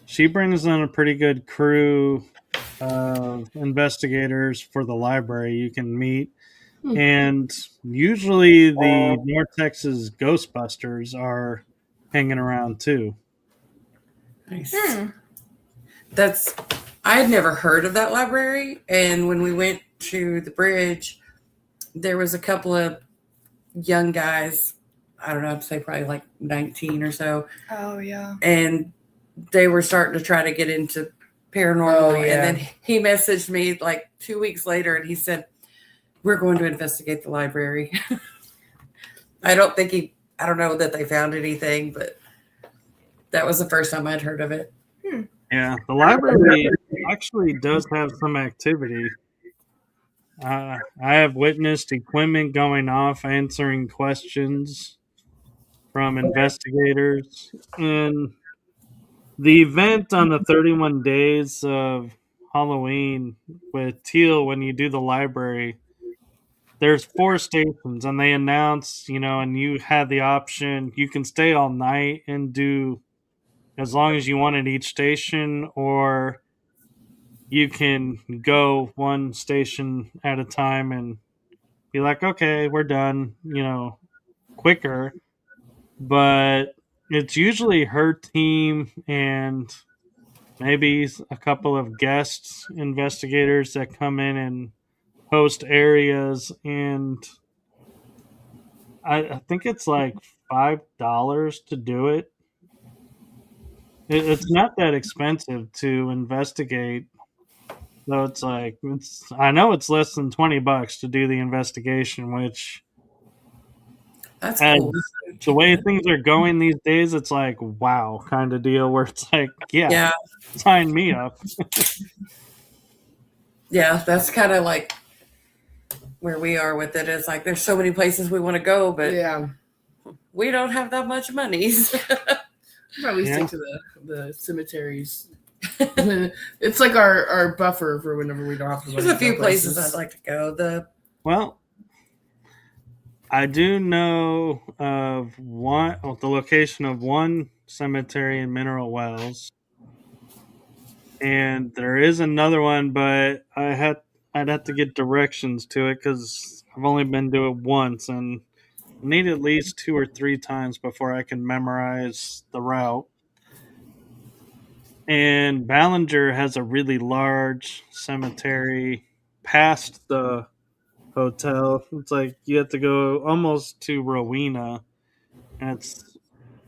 she brings in a pretty good crew of investigators for the library you can meet. And usually the North Texas Ghostbusters are hanging around too. Nice. I had never heard of that library, and when we went to the bridge, there was a couple of young guys, I don't know, I'd say probably like 19 or so. Oh, yeah. And they were starting to try to get into paranormal. Oh, yeah. And then he messaged me like 2 weeks later, and he said, we're going to investigate the library. I don't know that they found anything, but that was the first time I'd heard of it. Yeah, the library actually does have some activity. I have witnessed equipment going off, answering questions from investigators. And the event on the 31 Days of Halloween with Teal when you do the library. There's 4 stations, and they announce, and you had the option. You can stay all night and do as long as you want at each station, or you can go one station at a time and be like, okay, we're done, quicker. But it's usually her team and maybe a couple of guest investigators that come in and host areas. And I think it's like $5 to do it. It's not that expensive to investigate. So it's like I know it's less than $20 to do the investigation, which That's as cool. the way things are going these days, it's like wow kind of deal where it's like, yeah. Sign me up. Yeah, that's kind of like where we are with it. It's like there's so many places we want to go, but Yeah. we don't have that much money. Probably stick to the cemeteries. It's like our buffer for whenever we don't have to. There's a few places I'd like to go. Well, I do know of the location of one cemetery in Mineral Wells, and there is another one, but I'd have to get directions to it because I've only been to it once, and I need at least 2 or 3 times before I can memorize the route. And Ballinger has a really large cemetery past the hotel. It's like you have to go almost to Rowena, and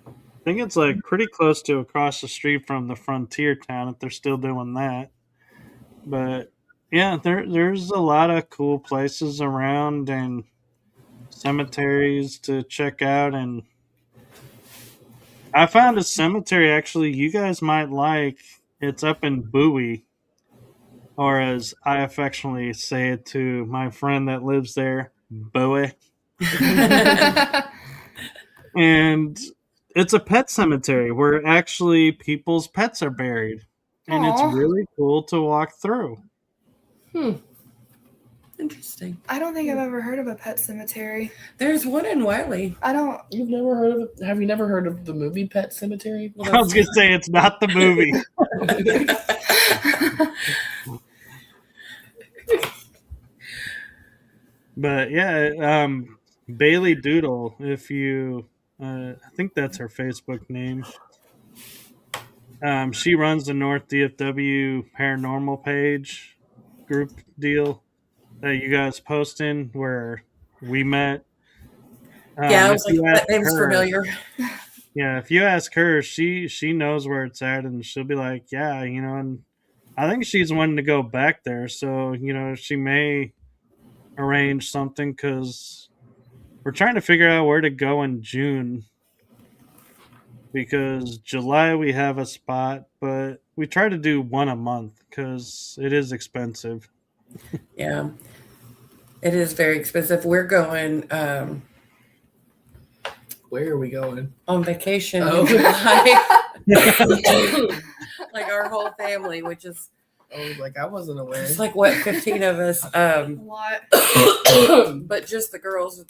I think it's like pretty close to across the street from the frontier town if they're still doing that. But yeah, there's a lot of cool places around and cemeteries to check out. And I found a cemetery actually you guys might like. It's up in Bowie, or as I affectionately say it to my friend that lives there, Bowie. And it's a pet cemetery where actually people's pets are buried. And Aw. it's really cool to walk through. Interesting. I don't think I've ever heard of a pet cemetery. There's one in Wiley. I don't. You've never heard of it? Have you never heard of the movie Pet Cemetery? I was going to say it's not the movie. But yeah, Bailey Doodle, if you, I think that's her Facebook name. She runs the North DFW Paranormal page group deal that you guys post in where we met. I was like, that name's familiar. Yeah, if you ask her, she knows where it's at, and she'll be like, yeah, and I think she's wanting to go back there, so, she may arrange something because we're trying to figure out where to go in June, because July we have a spot, but we try to do one a month because it is expensive. Yeah, it is very expensive. We're going where are we going? On vacation. Oh. Like our whole family, which is I wasn't aware. It's like 15 of us. What? But just the girls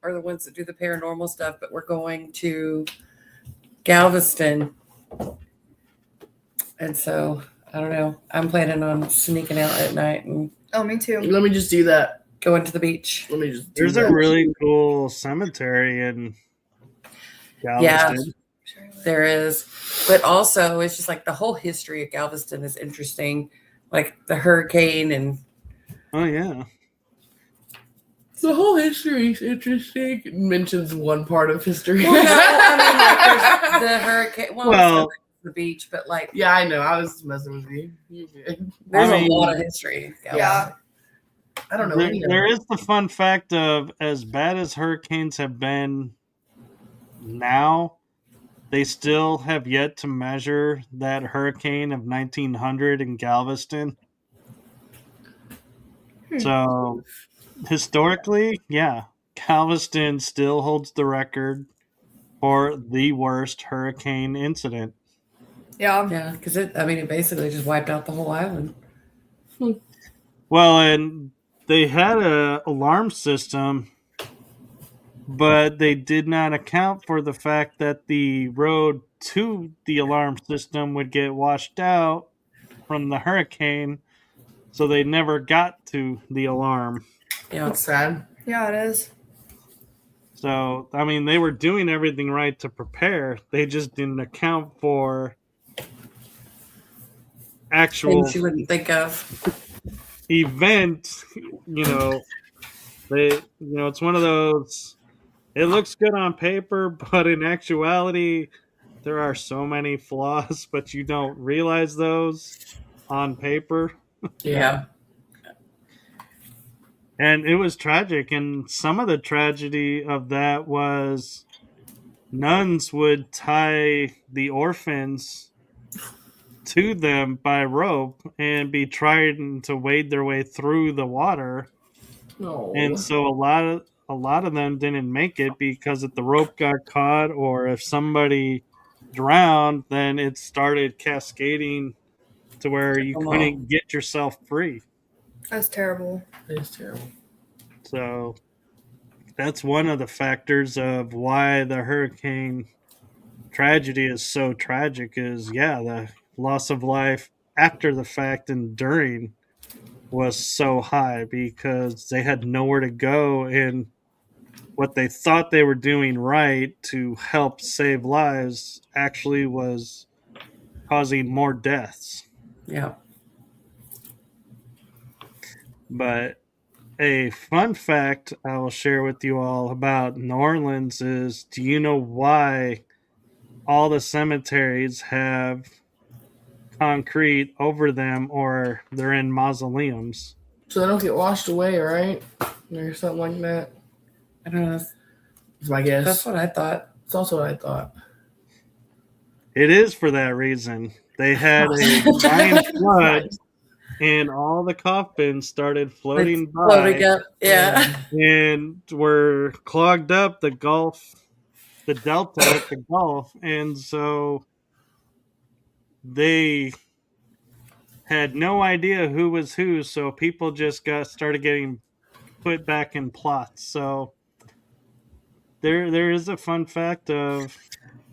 are the ones that do the paranormal stuff. But we're going to Galveston, and so I don't know. I'm planning on sneaking out at night and Me too. Let me just do that. Going to the beach. Let me just. There's a really cool cemetery in Galveston. Yeah, there is. But also, it's just like the whole history of Galveston is interesting, like the hurricane and. Oh yeah. The whole history is interesting. It mentions one part of history. Well, no, I mean, like the hurricane. Well, the beach, but like. Yeah, I know. I was messing with you. There's a lot of history. Yeah. I don't know. There is the fun fact of as bad as hurricanes have been now, they still have yet to measure that hurricane of 1900 in Galveston. So historically, yeah, Galveston still holds the record for the worst hurricane incident. Yeah. Yeah, because it basically just wiped out the whole island. Well, and they had a alarm system, but they did not account for the fact that the road to the alarm system would get washed out from the hurricane, so they never got to the alarm. Yeah. That's sad. Yeah, it is. So, I mean, they were doing everything right to prepare. They just didn't account for actual Things you wouldn't think of. event. It's one of those. It looks good on paper, but in actuality, there are so many flaws, but you don't realize those on paper. Yeah. And it was tragic. And some of the tragedy of that was nuns would tie the orphans to them by rope and be trying to wade their way through the water. No. And so a lot of them didn't make it because if the rope got caught or if somebody drowned, then it started cascading to where you couldn't get yourself free. That's terrible. It's terrible. So that's one of the factors of why the hurricane tragedy is so tragic is, the loss of life after the fact and during was so high because they had nowhere to go, and what they thought they were doing right to help save lives actually was causing more deaths. Yeah. But a fun fact I will share with you all about New Orleans is, do you know why all the cemeteries have concrete over them or they're in mausoleums? So they don't get washed away, right? Or something like that. I don't know. That's my guess. That's what I thought. That's also what I thought. It is for that reason. They had a giant flood, and all the coffins started floating by. Floating up, yeah. And were clogged up the delta at the Gulf, and so they had no idea who was who, so people just started getting put back in plots. So there is a fun fact of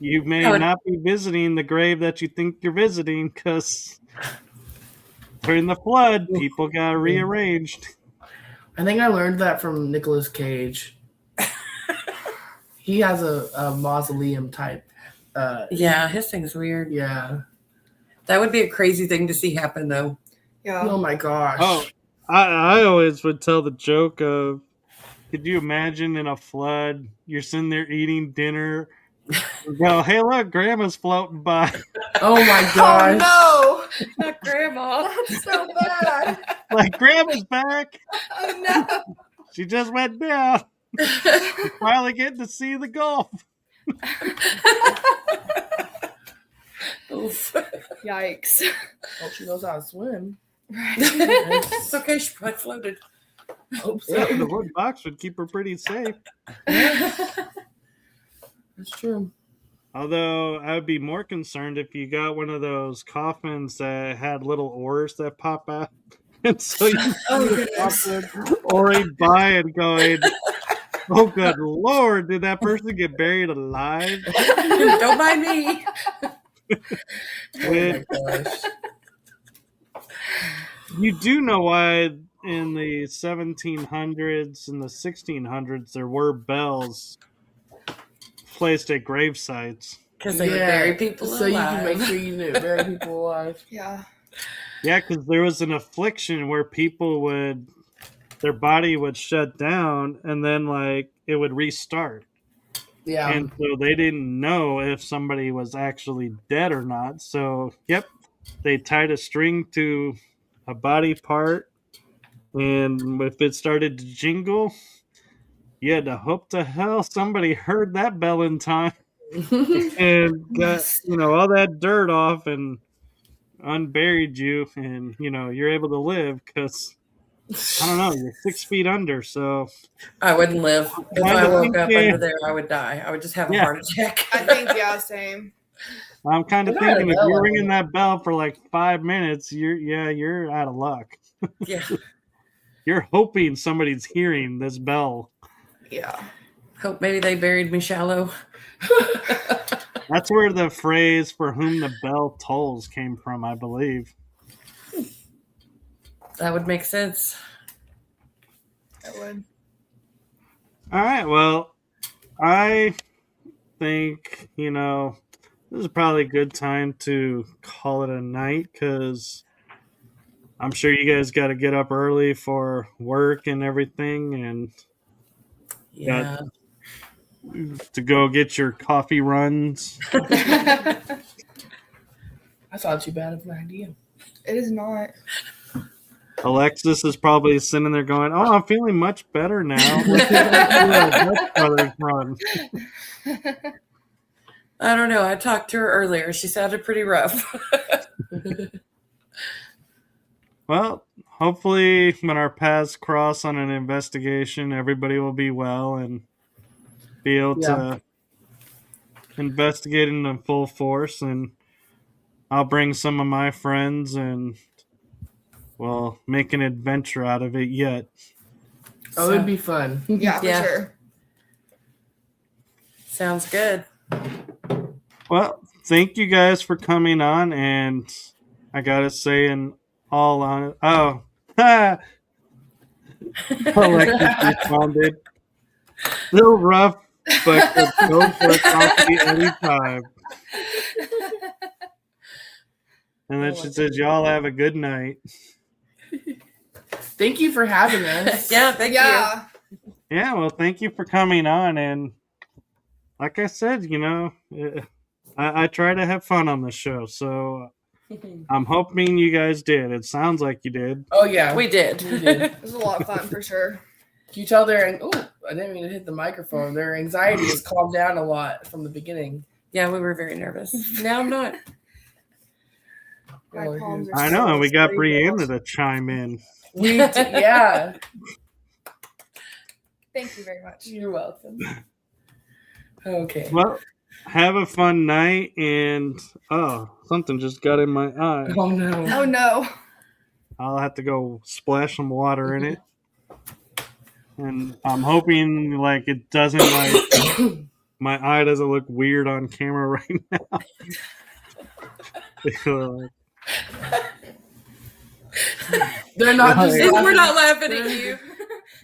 you may not be visiting the grave that you think you're visiting because during the flood, people got rearranged. I think I learned that from Nicolas Cage. He has a mausoleum type. Yeah, his thing's weird. Yeah. That would be a crazy thing to see happen, though. Yeah. Oh my gosh. Oh, I always would tell the joke of, could you imagine in a flood, you're sitting there eating dinner, and go, hey, look, Grandma's floating by. Oh my gosh. Oh Not Grandma. no, that's so bad. Like, Grandma's back. Oh no. She just went down. We're finally getting to see the Gulf. Oof. Yikes. Oh, she knows how to swim. Right. It's okay, she probably floated. Hope so. Yeah, the wood box would keep her pretty safe. That's true. Although I would be more concerned if you got one of those coffins that had little oars that pop out. And so you Oh, see the coffin oaring by and going, oh, good Lord, did that person get buried alive? Don't mind me. Oh my gosh. You do know why in the 1700s and the 1600s there were bells placed at grave sites. Because they would bury people so alive. you can make sure you didn't bury people alive. Yeah. Yeah, because there was an affliction where their body would shut down and then it would restart. Yeah. And so they didn't know if somebody was actually dead or not. So, they tied a string to a body part, and if it started to jingle, you had to hope to hell somebody heard that bell in time and got all that dirt off and unburied you, and you're able to live because I don't know, you're 6 feet under, so I wouldn't live. If I woke up under there, I would die. I would just have a heart attack. I think, same. I'm kind of You're not thinking a if you're bell. ringing that bell for 5 minutes, you're out of luck. Yeah. You're hoping somebody's hearing this bell. Yeah. Hope maybe they buried me shallow. That's where the phrase "for whom the bell tolls" came from, I believe. That would make sense. It would. All right, well, I think, this is probably a good time to call it a night because I'm sure you guys got to get up early for work and everything and Yeah. to go get your coffee runs. That's not too bad of an idea. It is not. Alexis is probably sitting there going, "Oh, I'm feeling much better now." Let's do a Dutch Brothers run. I don't know. I talked to her earlier. She sounded pretty rough. Well, hopefully when our paths cross on an investigation, everybody will be well and be able to investigate in full force, and I'll bring some of my friends and we'll make an adventure out of it yet. Oh, it'd be fun. Yeah, for sure. Sounds good. Well, thank you guys for coming on, and I gotta say, Alexis responded. Still rough, but could go for a coffee anytime. And then she says, "Y'all have a good night." Thank you for having us. Yeah, thank you. Yeah, well, thank you for coming on. And like I said, I try to have fun on the show. So I'm hoping you guys did. It sounds like you did. Oh, yeah. We did. It was a lot of fun for sure. Can you tell I didn't mean to hit the microphone. Their anxiety has calmed down a lot from the beginning. Yeah, we were very nervous. Now I'm not. My palms are I know, and we got so Brianna to chime in. Yeah. Thank you very much. You're welcome. Okay. Well, have a fun night, and something just got in my eye. Oh, no. Oh no. I'll have to go splash some water in it. And I'm hoping it doesn't my eye doesn't look weird on camera right now. They're not just We're not laughing at you.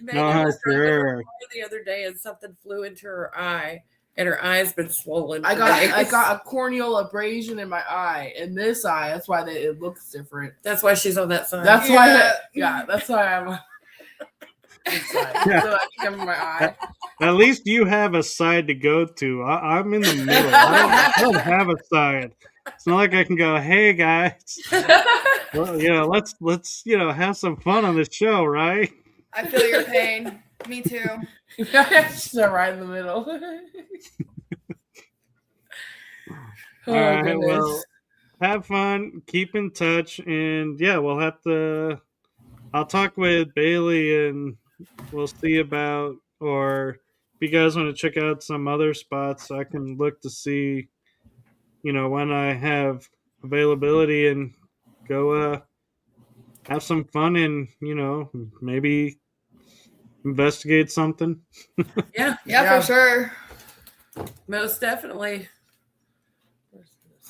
Megan No, was driving sure. her car the other day and something flew into her eye, and her eye's been swollen. I for days. got a corneal abrasion in my eye, in this eye. That's why it looks different. That's why she's on that side. That's why. That's why I'm. This side. Yeah. So I can cover my eye. At least you have a side to go to. I'm in the middle. I don't have a side. It's not like I can go, "Hey guys, well, let's have some fun on this show, right?" I feel your pain. Me too. She's right in the middle. All right, well, have fun, keep in touch, and I'll talk with Bailey and we'll see about, or if you guys want to check out some other spots, I can look to see, when I have availability and go have some fun and, maybe investigate something. Yeah, For sure. most definitely.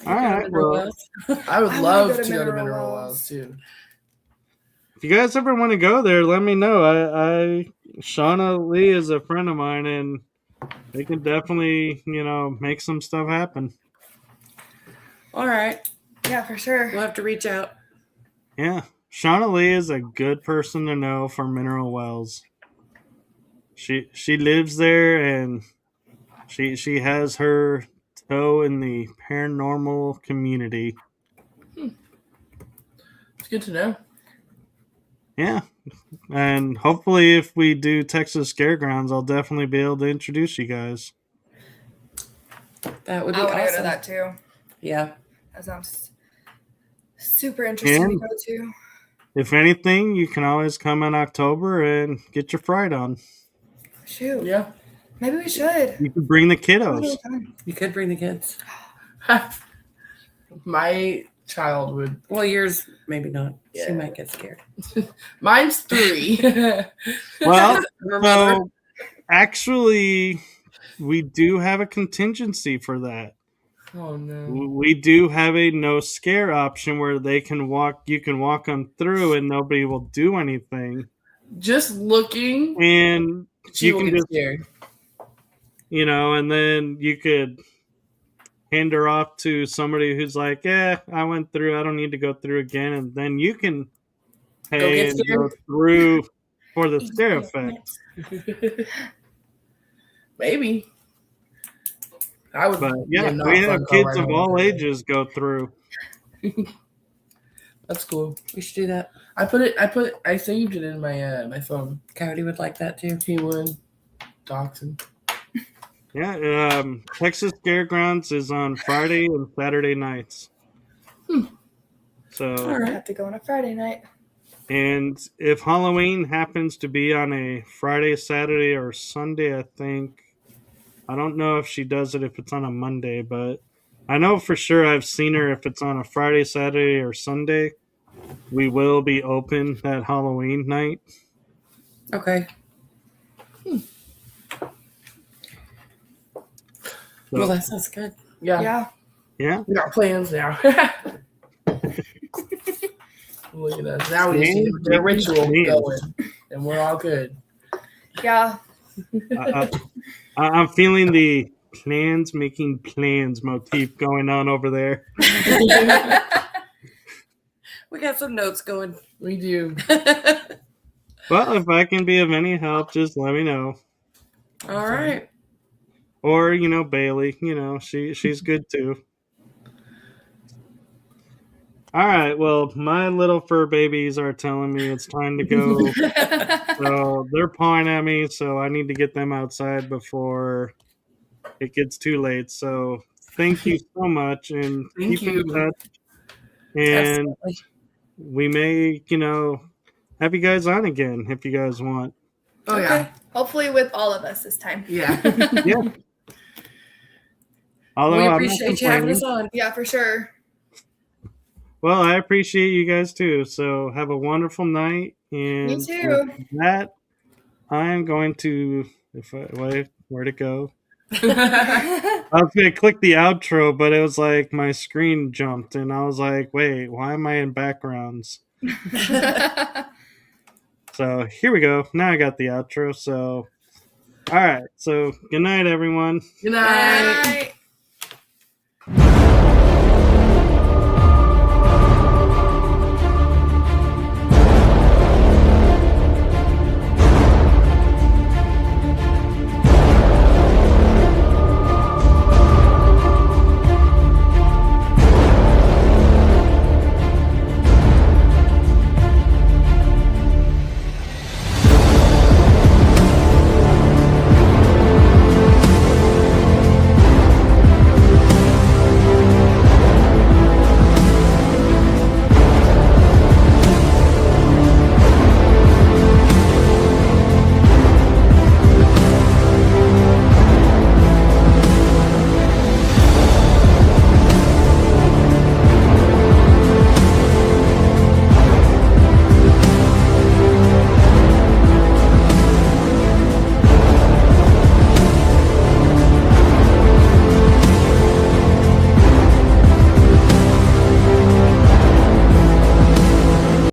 All right, well, I would I wanna love go to to go to Mineral Mineral Wells. Wells too. if you guys ever want to go there, let me know. Shauna Lee is a friend of mine, and they can definitely, make some stuff happen. All right. Yeah, for sure. We'll have to reach out. Yeah, Shauna Lee is a good person to know for Mineral Wells. She lives there, and she has her toe in the paranormal community. It's good to know. Yeah, and hopefully if we do Texas Scaregrounds, I'll definitely be able to introduce you guys. That would be I want to go to awesome. that too. Yeah. That sounds super interesting And to go to. if anything, you can always come in October and get your fright on. Shoot. Yeah. Maybe we should. You can bring the kiddos. You could bring the kids. My child would. Well, yours maybe not. She Yeah. might get scared. Mine's 3. Well, Her mother. so actually, we do have a contingency for that. Oh no. We do have a no scare option where you can walk them through and nobody will do anything. Just looking, And she you will can get just, scared. and then you could hand her off to somebody who's like, I went through, I don't need to go through again. And then you can pay get and scared. go through for the scare effect. Maybe. I would. But be a yeah, not we fun have car kids ride of home all today. ages go through. That's cool. We should do that. I saved it in my my phone. Coyote would like that too. He would. Dachshund. Yeah, Texas Fairgrounds is on Friday and Saturday nights. So, All I right. have to go on a Friday night. and if Halloween happens to be on a Friday, Saturday, or Sunday, I don't know if she does it if it's on a Monday, but I know for sure I've seen her if it's on a Friday, Saturday, or Sunday. We will be open that Halloween night. Okay. So, Well, that sounds good. Yeah. Yeah. We got plans now. Look at us. Now we just need the ritual going, and we're all good. Yeah. I'm feeling the plans making plans motif going on over there. We got some notes going. We do. Well, if I can be of any help, just let me know. All right. Or, Bailey, she's good too. All right, well, my little fur babies are telling me it's time to go. So they're pawing at me, so I need to get them outside before it gets too late. So thank you so much, and Thank keep in you. touch. And Absolutely. we may, have you guys on again if you guys want. Oh Okay. yeah. Hopefully with all of us this time. Yeah. Yeah. Although We I'm not appreciate you having complaining. us on. Yeah, for sure. Well, I appreciate you guys too. So have a wonderful night. And Me too. with that, I'm going to, where'd it go? Yeah. I was going to click the outro, but it was like my screen jumped and I was like, wait, why am I in backgrounds? So here we go. Now I got the outro. So, all right. So good night, everyone. Good night. Bye.